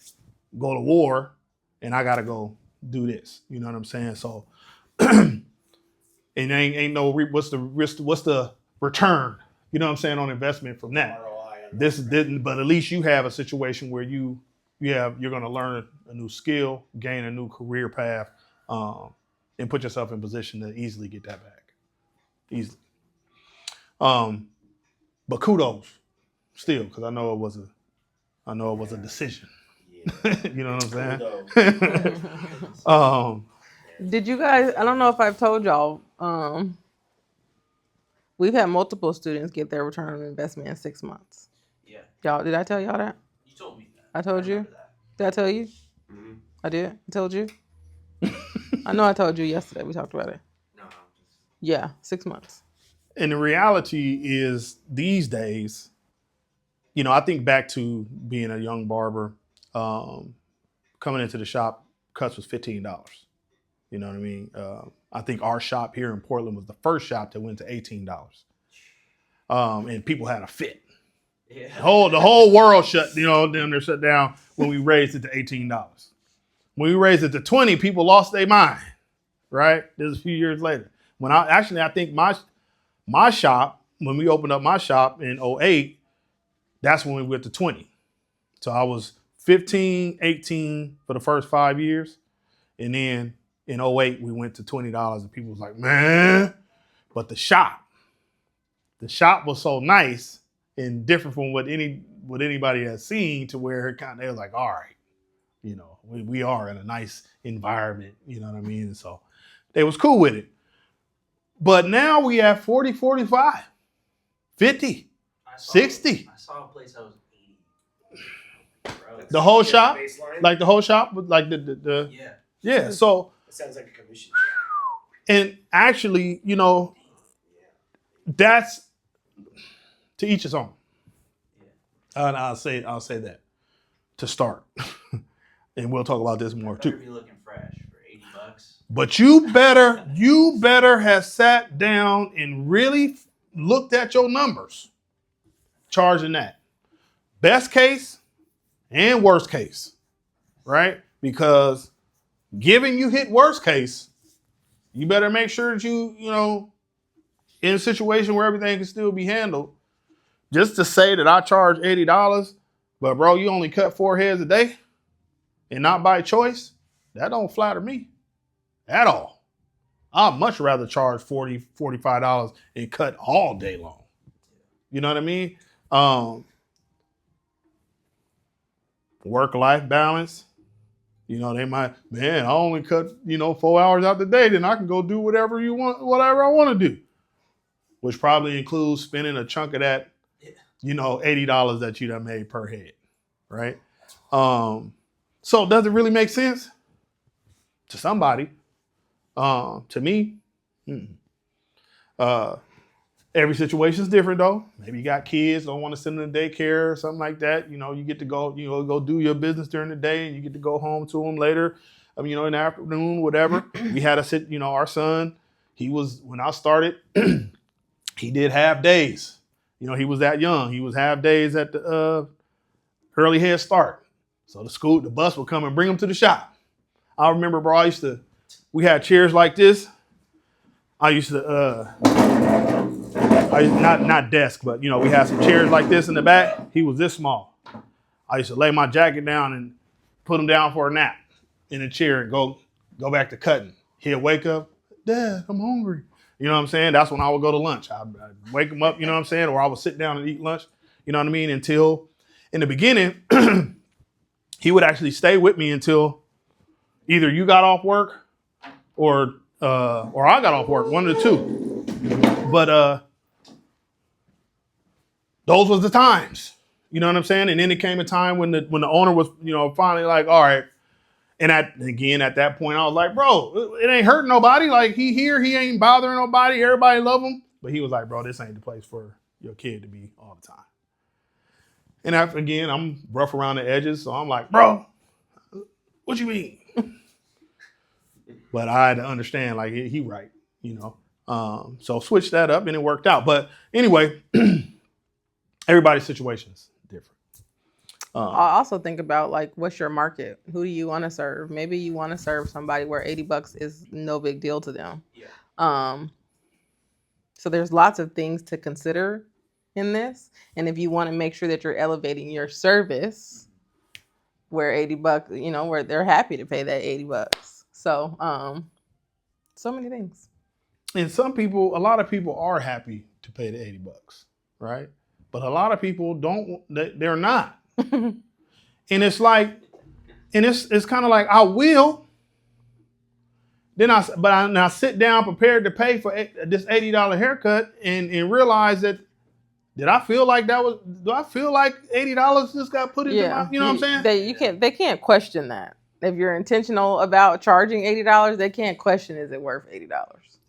war and I gotta go do this. You know what I'm saying? So and ain't no what's the return? You know what I'm saying on investment from that. This didn't, but at least you have a situation where you're gonna learn a new skill, gain a new career path, and put yourself in position to easily get that back. Easily. But kudos still, because I know it was a decision. Yeah. You know what I'm saying? Did you guys? I don't know if I've told y'all. We've had multiple students get their return on investment in 6 months. Yeah. Y'all, did I tell y'all that? You told me that. I told you. That. Did I tell you? Mm-hmm. I did. I told you. I know I told you yesterday. We talked about it. No. Yeah, 6 months. And the reality is these days, I think back to being a young barber, coming into the shop, cuts was $15. You know what I mean? I think our shop here in Portland was the first shop that went to $18. And people had a fit. Yeah. The whole world shut down when we raised it to $18. When we raised it to 20, people lost their mind. Right? This is a few years later. I think my shop, when we opened up my shop in 2008, that's when we went to 20. So I was 15, 18 for the first 5 years. And then in 2008, we went to $20 and people was like, man, but the shop was so nice and different from what anybody has seen to where they was like, all right, we are in a nice environment, you know what I mean? And so they was cool with it. But now we have 40, 45, 50, 60. I saw a place that was 80. Bro. The whole shop? Baseline? Like the whole shop? Like the Yeah. So It sounds like a commission shop. and actually, that's to each his own. Yeah. And I'll say that to start. And we'll talk about this more Better too. be looking fresh for $80. But you better have sat down and really looked at your numbers, charging that. Best case and worst case, right? Because given you hit worst case, you better make sure that you in a situation where everything can still be handled. Just to say that I charge $80, but bro, you only cut 4 heads a day and not by choice, that don't flatter me at all. I'd much rather charge $40, $45 and cut all day long. You know what I mean? Work-life balance. They might, man, I only cut, 4 hours out the day, then I can go do whatever I want to do. Which probably includes spending a chunk of that, $80 that you done made per head. Right? So does it really make sense? To somebody. To me, Every situation is different though. Maybe you got kids, don't want to send them to daycare or something like that. You know, you get to go, go do your business during the day and you get to go home to them later, in the afternoon, whatever. We had our son, when I started, he did half days. He was that young. He was half days at the early head start. So the bus would come and bring him to the shop. I remember, bro, we had chairs like this. Not desk, but we had some chairs like this in the back. He was this small. I used to lay my jacket down and put him down for a nap in a chair and go back to cutting. He'd wake up, Dad, I'm hungry. You know what I'm saying? That's when I would go to lunch. I'd wake him up, you know what I'm saying? Or I would sit down and eat lunch, you know what I mean? Until in the beginning, he would actually stay with me until either you got off work or I got off work, one of the two. But those was the times, you know what I'm saying? And then it came a time when the owner was, finally like, all right. And at that point, I was like, bro, it ain't hurting nobody. Like, he ain't bothering nobody. Everybody love him. But he was like, bro, this ain't the place for your kid to be all the time. And I'm rough around the edges. So I'm like, bro, what you mean? But I had to understand, like, he right, So switch that up and it worked out. But anyway, everybody's situation is different. I also think about, like, what's your market? Who do you want to serve? Maybe you want to serve somebody where $80 is no big deal to them. Yeah. So there's lots of things to consider in this. And if you want to make sure that you're elevating your service where $80, where they're happy to pay that $80. So, so many things. And a lot of people are happy to pay the $80, right? But a lot of people don't, they're not. And it's like, it's kind of like, I will. Then I sit down prepared to pay for this $80 haircut and realize that, do I feel like $80 just got put into my, what I'm saying? They can't question that. If you're intentional about charging $80, they can't question, is it worth $80?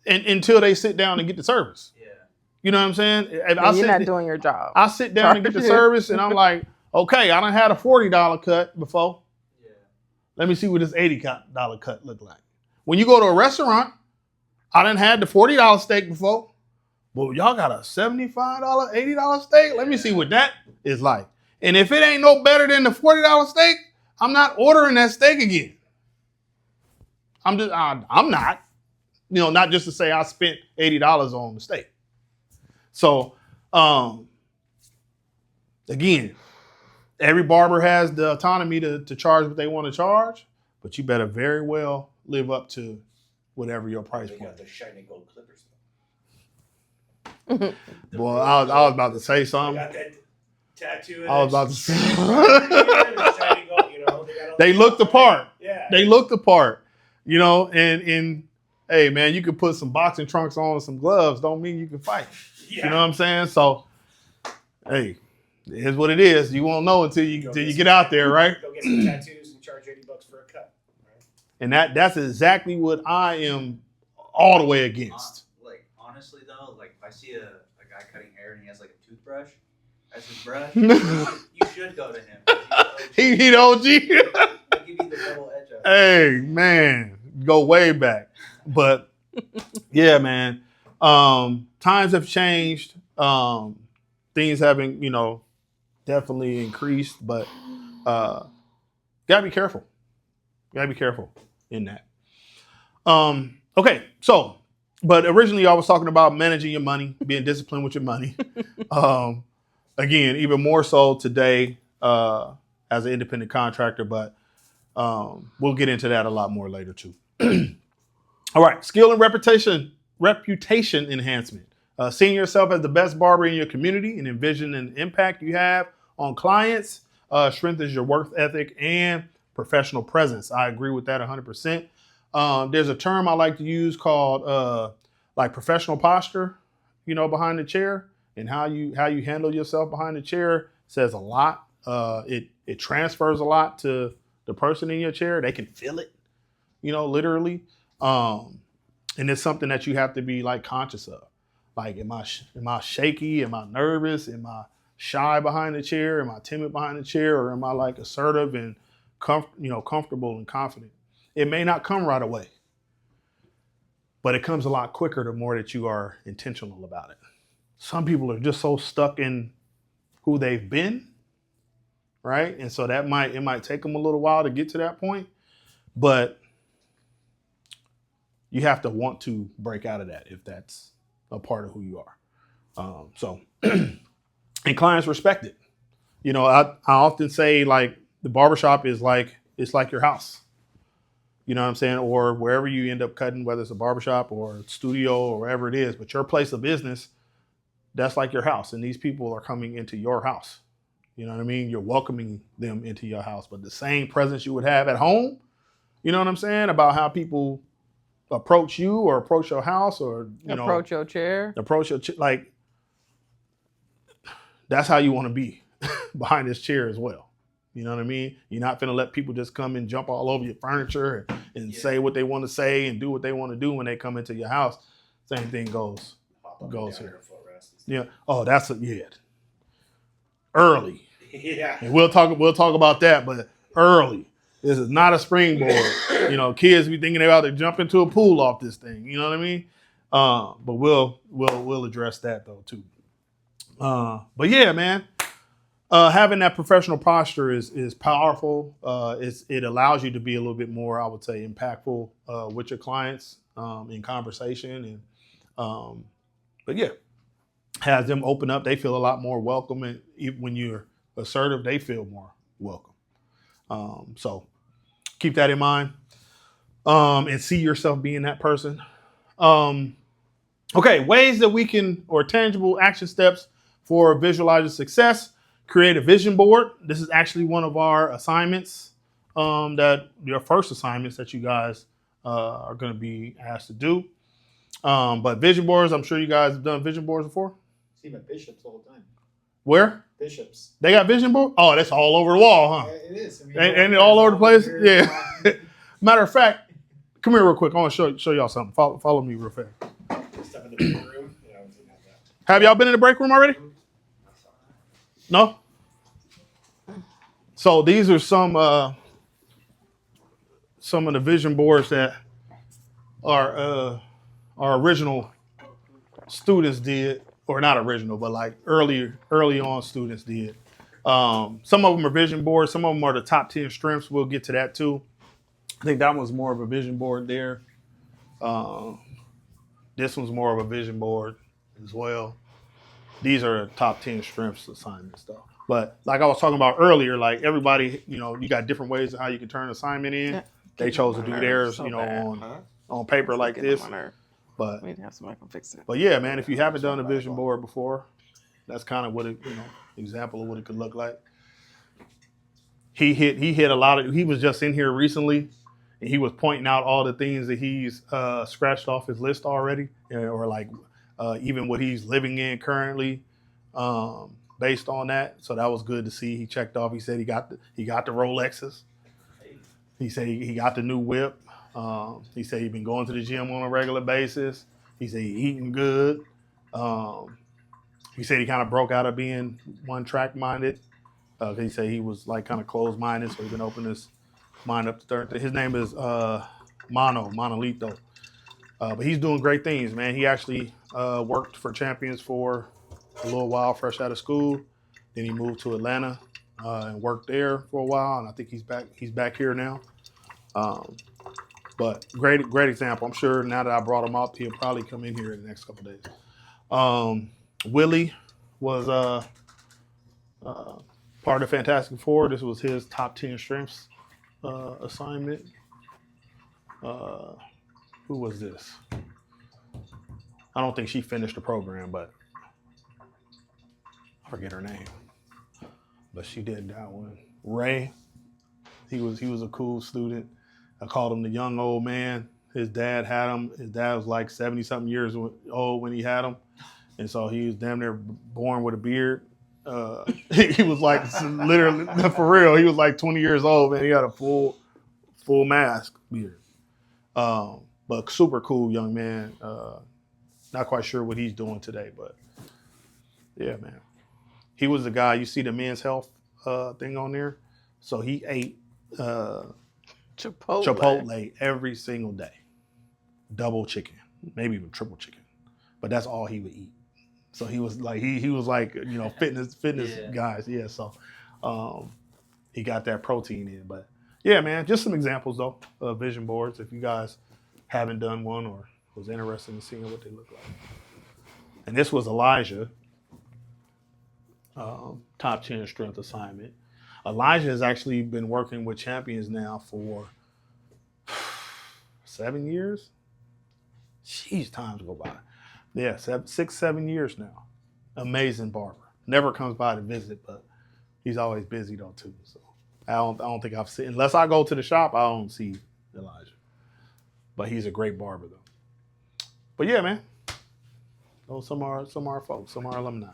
And until they sit down and get the service. Yeah. You know what I'm saying? You're not doing your job. I sit down and get the service and I'm like, okay, I done had a $40 cut before. Yeah. Let me see what this $80 cut look like. When you go to a restaurant, I done had the $40 steak before. Well, y'all got a $75, $80 steak? Let me see what that is like. And if it ain't no better than the $40 steak, I'm not ordering that steak again. I'm not. Not just to say I spent $80 on the steak. So, again, every barber has the autonomy to charge what they want to charge, but you better very well live up to whatever your price point is. They got the shiny gold clippers. Boy, I was about to say They something. got that tattoo. I was about to say. Shiny gold, They look the part. Yeah. They look the part. And hey, man, you can put some boxing trunks on and some gloves. Don't mean you can fight. Yeah. You know what I'm saying? So, hey, it is what it is. You won't know until you get out there, right? Go get some tattoos and charge $80 for a cut. Right? And that's exactly what I am all the way against. Honestly though, like if I see a guy cutting hair and he has like a toothbrush as his brush, you should go to him. He the OG. He'll give you the double edge of it. Hey, man, go way back. But yeah, man, times have changed. Things haven't, definitely increased, but gotta be careful. Gotta be careful in that. Okay, so, but originally I was talking about managing your money, being disciplined with your money. Again, even more so today as an independent contractor, but we'll get into that a lot more later too. All right, skill and reputation enhancement. Seeing yourself as the best barber in your community and envision an impact you have on clients strengthens your work ethic and professional presence. I agree with that 100%. There's a term I like to use called like professional posture, behind the chair, and how you handle yourself behind the chair says a lot. It transfers a lot to the person in your chair. They can feel it, literally. And it's something that you have to be like conscious of. Like, am I shaky? Am I nervous? Am I shy behind the chair? Am I timid behind the chair? Or am I like assertive and comfortable and confident? It may not come right away, but it comes a lot quicker the more that you are intentional about it. Some people are just so stuck in who they've been, right? And so it might take them a little while to get to that point, but you have to want to break out of that if that's a part of who you are. And clients respect it. I often say, like, the barbershop is like, it's like your house. You know what I'm saying? Or wherever you end up cutting, whether it's a barbershop or a studio or wherever it is, but your place of business, that's like your house. And these people are coming into your house. You know what I mean? You're welcoming them into your house, but the same presence you would have at home, you know what I'm saying? About how people approach you or approach your house or, approach your chair. Like, that's how you want to be behind this chair as well. You know what I mean? You're not finna let people just come and jump all over your furniture and say what they want to say and do what they want to do when they come into your house. Same thing goes here. Yeah. Oh, early. Yeah. And we'll talk about that, but early. This is not a springboard. Kids be thinking they're about to jump into a pool off this thing. You know what I mean? But we'll address that though too. But yeah, man. Having that professional posture is powerful. It allows you to be a little bit more, I would say, impactful with your clients in conversation. But yeah, has them open up. They feel a lot more welcome, and even when you're assertive, they feel more welcome. So keep that in mind, and see yourself being that person. Okay, ways that we can, or tangible action steps for visualizing success. Create a vision board. This is actually one of our assignments, your first assignments that you guys are going to be asked to do. But vision boards, I'm sure you guys have done vision boards before. See my bishops all the time. Where? Bishops. They got vision board? Oh, that's all over the wall, huh? It is. I mean, Ain't it all over the place? Yeah. Matter of fact, come here real quick. I want to show y'all something. Follow me real fast. Stuff in the break room. Yeah, we didn't have that. Have y'all been in the break room already? No? So these are some of the vision boards that our original students did, or not original, but like early on students did. Some of them are vision boards. Some of them are the top 10 strengths. We'll get to that too. I think that one's more of a vision board there. This one's more of a vision board as well. These are the top 10 strengths assignments though. But like I was talking about earlier, like everybody, you got different ways of how you can turn an assignment in. Yeah. They chose to do theirs, on paper like this. But we need to have somebody come fix it. But yeah, man, if you haven't done a vision board before, that's kind of what it, example of what it could look like. He hit a lot of. He was just in here recently, and he was pointing out all the things that he's scratched off his list already, or like even what he's living in currently, based on that. So that was good to see. He checked off. He said he got the Rolexes. He said he got the new whip. He said he'd been going to the gym on a regular basis. He said he eating good. He said he kind of broke out of being one track minded. He said he was like kind of closed minded, so he can open his mind up to third. His name is Monolito. But he's doing great things, man. He actually worked for Champions for a little while, fresh out of school. Then he moved to Atlanta and worked there for a while, and I think he's back here now. But great example. I'm sure now that I brought him up, he'll probably come in here in the next couple of days. Willie was part of Fantastic Four. This was his top 10 strengths assignment. Who was this? I don't think she finished the program, but I forget her name. But she did that one. Ray, he was a cool student. I called him the young old man. His dad had him. His dad was like 70-something years old when he had him. And so he was damn near born with a beard. He was like, literally, for real, he was like 20 years old, man. He had a full mask beard. But super cool young man. Not quite sure what he's doing today, but yeah, man. He was the guy, you see the men's health thing on there. So he ate Chipotle every single day. Double chicken, maybe even triple chicken. But that's all he would eat. So he was like, he was like, you know, fitness Yeah. guys. Yeah. So he got that protein in. But yeah, man, just some examples though of vision boards. If you guys haven't done one or was interested in seeing what they look like. And this was Elijah, top 10 strength assignment. Elijah has actually been working with champions now for 7 years. Jeez, times go by. Yeah, 6, 7 years now. Amazing barber. Never comes by to visit, but he's always busy though too. So I don't think I've seen, unless I go to the shop, I don't see Elijah. But he's a great barber though. But yeah, man. Those some are our folks, some are our alumni.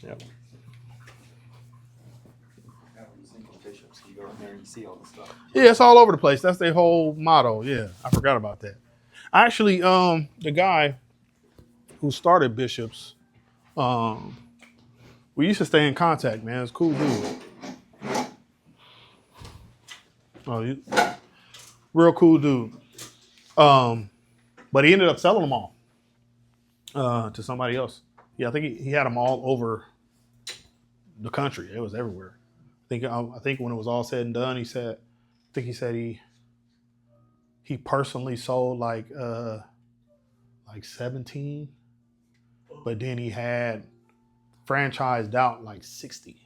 Yep. Bishops, you go in there and you see all the stuff. Yeah, it's all over the place. That's their whole motto. Yeah, I forgot about that. Actually, the guy who started Bishops, we used to stay in contact, man. It's a cool dude. Real cool dude. But he ended up selling them all to somebody else. Yeah, I think he had them all over the country. It was everywhere. I think when it was all said and done, he said he personally sold like 17, but then he had franchised out like 60.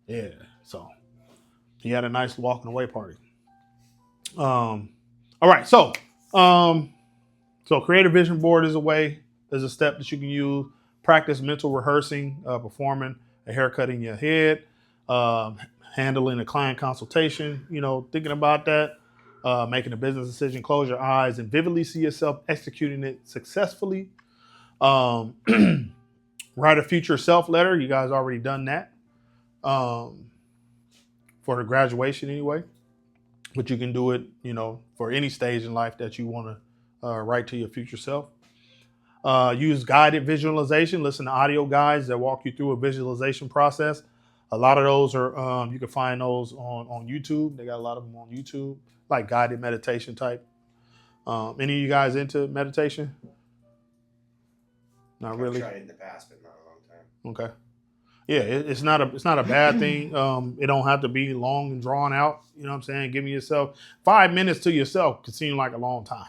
Yeah, so he had a nice walking away party. All right, so create a vision board is a step that you can use. Practice mental rehearsing, performing a haircut in your head. Handling a client consultation, thinking about that, making a business decision, close your eyes and vividly see yourself executing it successfully. Write a future self letter. You guys already done that for the graduation anyway, but you can do it, for any stage in life that you want to write to your future self. Use guided visualization. Listen to audio guides that walk you through a visualization process. A lot of those are, you can find those on YouTube. They got a lot of them on YouTube, like guided meditation type. Any of you guys into meditation? Not really. I've tried it in the past, but not a long time. Okay. Yeah, it's not a bad thing. It don't have to be long and drawn out. You know what I'm saying? Giving yourself 5 minutes to yourself could seem like a long time.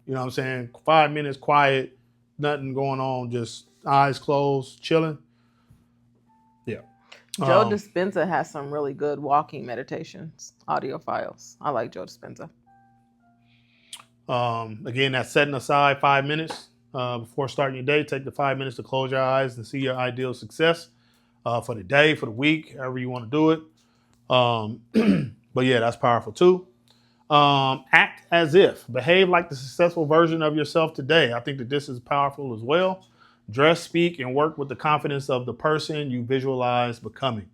You know what I'm saying? 5 minutes quiet, nothing going on, just eyes closed, chilling. Yeah. Joe Dispenza has some really good walking meditations, audio files. I like Joe Dispenza. Again, that's setting aside 5 minutes before starting your day. Take the 5 minutes to close your eyes and see your ideal success for the day, for the week, however you want to do it. But yeah, that's powerful too. Act as if. Behave like the successful version of yourself today. I think that this is powerful as well. Dress, speak, and work with the confidence of the person you visualize becoming.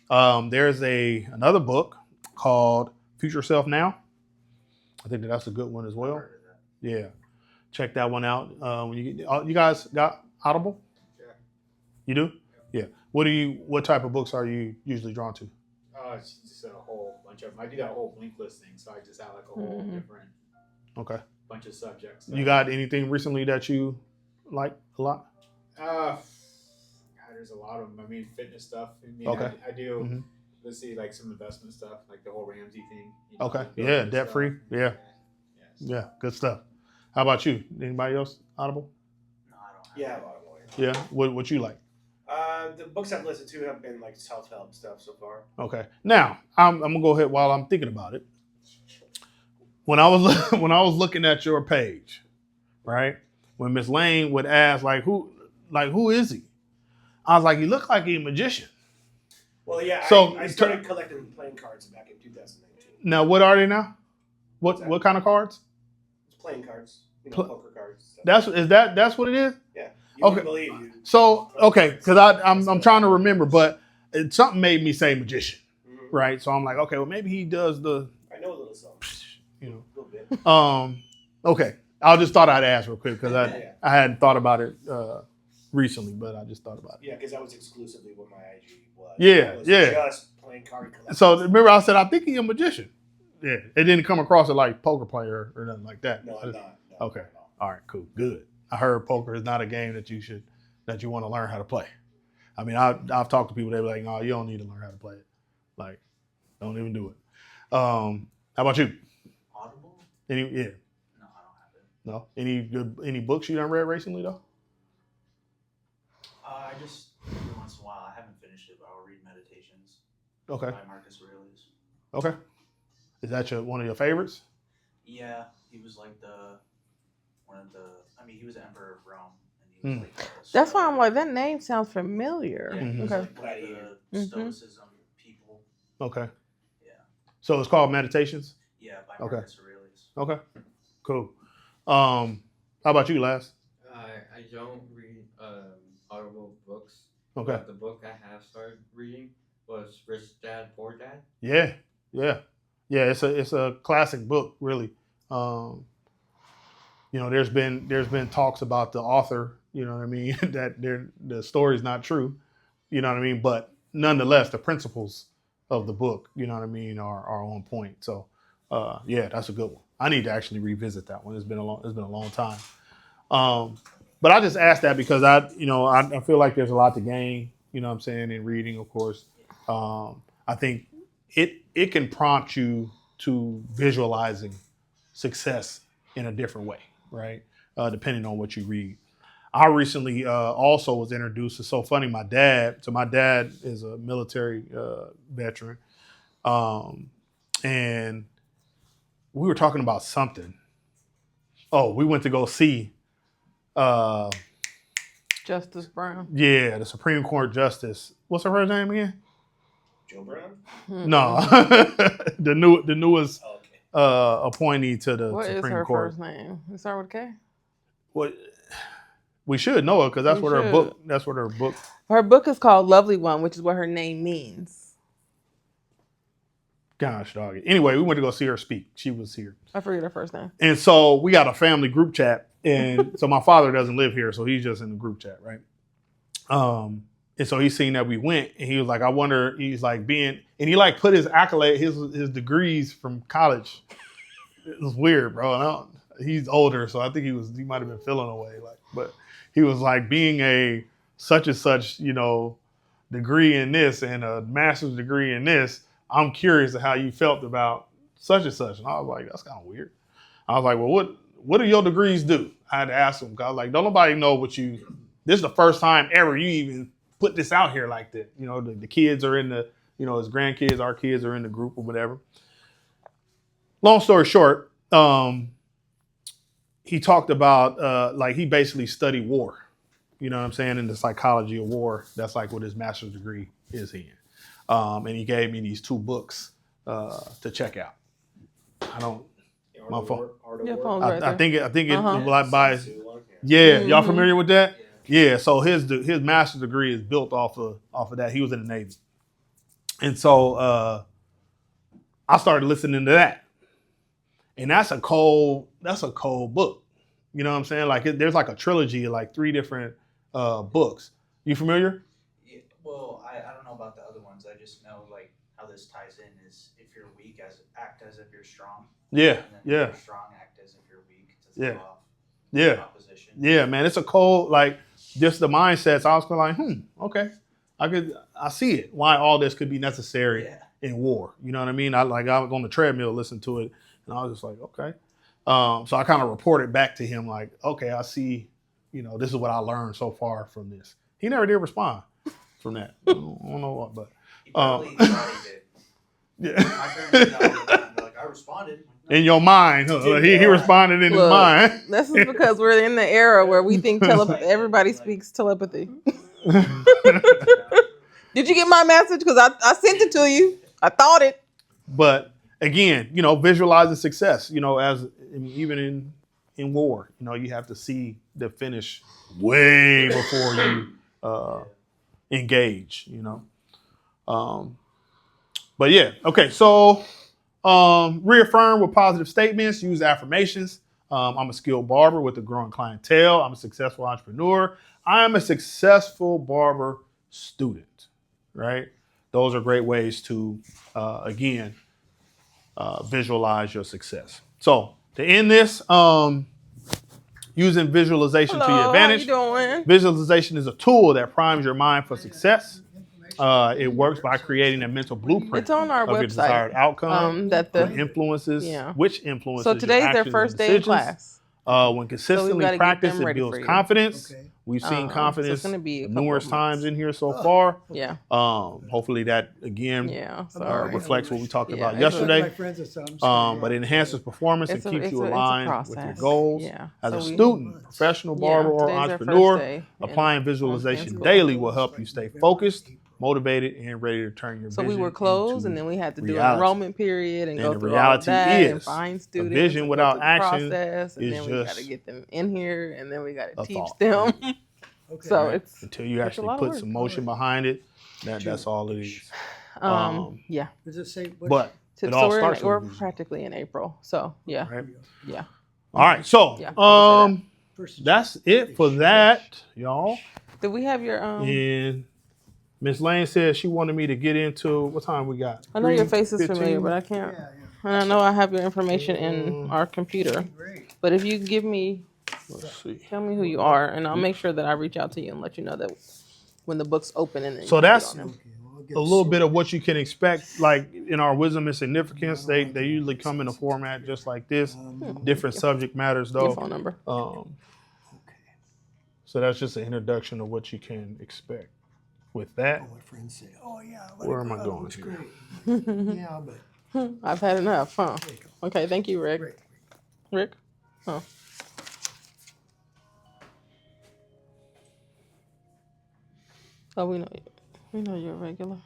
There's another book called Future Self Now. I think that's a good one as well. Yeah, check that one out. When you guys got Audible? Yeah. You do? Yeah. What type of books are you usually drawn to? It's just a whole bunch of them. I do that whole link list thing, so I just have like a whole different bunch of subjects. You got anything recently that you like a lot? God, there's a lot of them. I mean, fitness stuff. Okay. I do. Mm-hmm. Let's see, like some investment stuff, like the whole Ramsey thing. Okay. Yeah, debt free. Yeah. Yeah, good stuff. How about you? Anybody else? Audible? No, I don't have Yeah, it. Audible. Yeah. What you like? The books I've listened to have been like self-help stuff so far. Okay. Now I'm gonna go ahead while I'm thinking about it. When I was looking at your page, right? When Miss Lane would ask who is he? I was like, he looked like a magician. Well, yeah. So I started collecting playing cards back in 2019. Now what are they now? What kind of cards? It's playing cards, poker cards. Stuff. That's what it is? Yeah. You Okay. wouldn't believe you. So okay, because I'm trying to remember, but something made me say magician, right? So I'm like, okay, well maybe he does the, I know a little something. you know. A little bit. Okay. I just thought I'd ask real quick because Yeah. I hadn't thought about it recently, but I just thought about it. Yeah, because that was exclusively what my IG was. Yeah, It was yeah. Just playing card collecting. So remember, I said I think he's a magician. Yeah, it didn't come across as like poker player or nothing like that. No, I I'm just- not. No, Okay. no. All right, cool, good. I heard poker is not a game that you want to learn how to play. I mean, I've talked to people, they be like, "Oh, you don't need to learn how to play it. Like, don't even do it." How about you? Audible? Yeah, No, I don't have it. no. Any books you done read recently though? I just every once in a while. I haven't finished it, but I'll read Meditations Okay, by Marcus Aurelius. okay. Is that one of your favorites? Yeah, he was like he was the emperor of Rome, and he was like. That's why I'm like, that name sounds familiar. Yeah, he was Okay. like one of the Mhm. Stoicism people. Okay. Yeah. So it's called Meditations. Yeah, by Okay. Marcus Aurelius. Okay, cool. How about you, Laz? I don't read audible books. Okay. But the book I have started reading was Rich Dad Poor Dad. Yeah. It's a classic book, really. There's been talks about the author. You know what I mean? That the story's not true. You know what I mean? But nonetheless, the principles of the book, you know what I mean, are on point. So, that's a good one. I need to actually revisit that one. It's been a long time. But I just asked that because I feel like there's a lot to gain. You know what I'm saying, in reading, of course. I think it can prompt you to visualizing success in a different way, right? Depending on what you read. I recently also was introduced. It's so funny. My dad is a military veteran, and we were talking about something. Oh, we went to go see, Justice Brown. the Supreme Court Justice. What's her first name again? Joe Brown? No, the newest Oh, okay. appointee to the What is Supreme her Court. first name? It start with a K? What? We should know it because that's We what her should. book. That's what her book. Her book is called Lovely One, which is what her name means. Gosh, dog. Anyway, we went to go see her speak. She was here, I forget her first name. and so we got a family group chat, and so my father doesn't live here, so he's just in the group chat, right? And so he's seen that we went, and he was like, I wonder. He's like and he like put his accolade, his degrees from college. It was weird, bro. And he's older, so I think he might have been feeling away, but he was like being a such and such, degree in this and a master's degree in this. I'm curious of how you felt about such and such. And I was like, that's kind of weird. I was like, well, what do your degrees do? I had to ask him. 'Cause I was like, don't nobody know this is the first time ever you even put this out here like that. The kids are in the, his grandkids, our kids are in the group or whatever. Long story short, he talked about, he basically studied war. You know what I'm saying? In the psychology of war. That's like what his master's degree is in. And he gave me these two books to check out. My phone. Your phone's right I think it Uh-huh. by Yeah. y'all Mhm. familiar with that? Yeah. Yeah. So his master's degree is built off of that. He was in the Navy, and so I started listening to that, and that's a cold book. You know what I'm saying? Like there's like a trilogy of like 3 different books. You familiar? Yeah, well, I don't know about the other ones. I just know like how this ties in is if you're weak, act as if you're strong. Yeah. And then if Yeah. you're strong, act as if you're weak to throw Yeah. off Yeah. opposition. Yeah, man. It's a cold, like just the mindsets. I was kind of like, okay. I see it. Why all this could be necessary Yeah. in war. You know what I mean? I was on the treadmill, listened to it, and I was just like, okay. So I kind of reported back to him like, okay, I see, this is what I learned so far from this. He never did respond from that. I don't know what, but He probably thought he did. yeah. My parents did that all the time. They're like, I responded. In your mind, huh? He responded in his Look, mind. This is because we're in the era where we think everybody speaks telepathy. Did you get my message? Because I sent it to you. I thought it. But again, visualizing success, even in war, you have to see the finish way before you engage, But yeah, okay. So reaffirm with positive statements, use affirmations. I'm a skilled barber with a growing clientele. I'm a successful entrepreneur. I am a successful barber student, right? Those are great ways to, again, visualize your success. So to end this, using visualization to your advantage. How you doing? Visualization is a tool that primes your mind for success. It works by creating a mental blueprint It's on our of your website. desired outcome, That which influences So today's your their actions first and day in decisions. class. When consistently gotta get practiced, them it ready builds for you. confidence. Okay. We've seen So confidence it's gonna be a couple numerous of months. times in here so far. Yeah. Hopefully that again Yeah. So reflects what we talked about it's a- yesterday. My friends are so I'm scared. But it enhances performance and It's a- keeps it's you a- it's a aligned with your process. goals. Yeah. As So a we- student, professional barber, or today's their first entrepreneur, day applying in visualization school. daily will help you stay focused, motivated, and ready to turn your So vision we were closed, into and then we had to do an reality. enrollment period and go the through all of reality that and is, find a students. vision and go without through the action process, and is then we got to just get them in here, and then we got to a teach thought. them. Okay. So Right? it's Until you a actually lot of put work. some motion behind it, that's all it is. yeah. Does it say? But So, it all starts we're with vision. practically in April. So yeah, Right? yeah. All right, so Yeah, that's it for that, y'all. Did we have your And Miss Lane said she wanted me to get into what time we got. I know your face is 3:15? familiar, but I can't. And I know I have your information in our computer. Great. But if you give me, Let's see. tell me who you are, and I'll make sure that I reach out to you and let you know that when the book's open. And then So you can that's get on them. Okay, well, I'll get a little bit of what you can expect. Like in our wisdom and significance, they usually come in a format just like this. Different subject matters Your though. phone number. So that's just an introduction of what you can expect. With that, My friends say, "Oh yeah." where am I going It's here? great. Yeah, but I've had enough, huh? there you go. Okay, thank you, Rick. Great. Rick? Oh. Oh, we know you. We know you're a regular.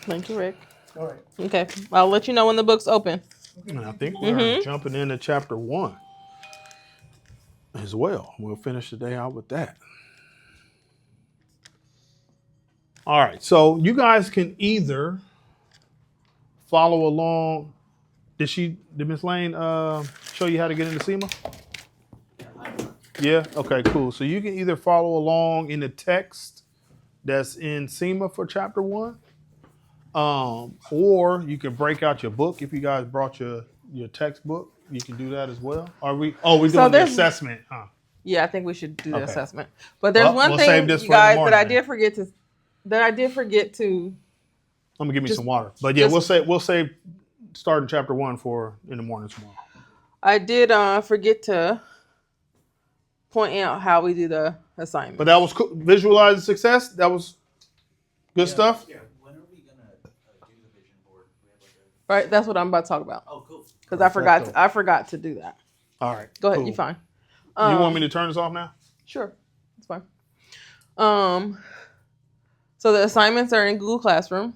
Thank you, Rick. All right. Okay, I'll let you know when the book's open. And I think we're jumping into chapter 1 as well. We'll finish the day out with that. All right, so you guys can either follow along. Did Miss Lane show you how to get into SEMA? Yeah. Okay. Cool. So you can either follow along in the text that's in SEMA for chapter 1, or you can break out your book if you guys brought your textbook. You can do that as well. Are we? Oh, we're doing the there's- assessment, huh? Yeah, I think we should do the Okay. assessment. But there's Well, one we'll thing, save this you for in the guys, morning that I then. did forget to. I'm gonna give me Just- some water. But yeah, just- we'll save starting chapter 1 for in the morning tomorrow. I did forget to point out how we do the assignment. But that was cool. Visualizing success. That was good stuff. Yeah. When are we gonna do the vision board? We have like Right, that's what I'm about to talk about. oh, cool. Because I forgot to do that. All right. Go ahead, cool. you fine. You want me to turn this off now? Sure, it's fine. So the assignments are in Google Classroom.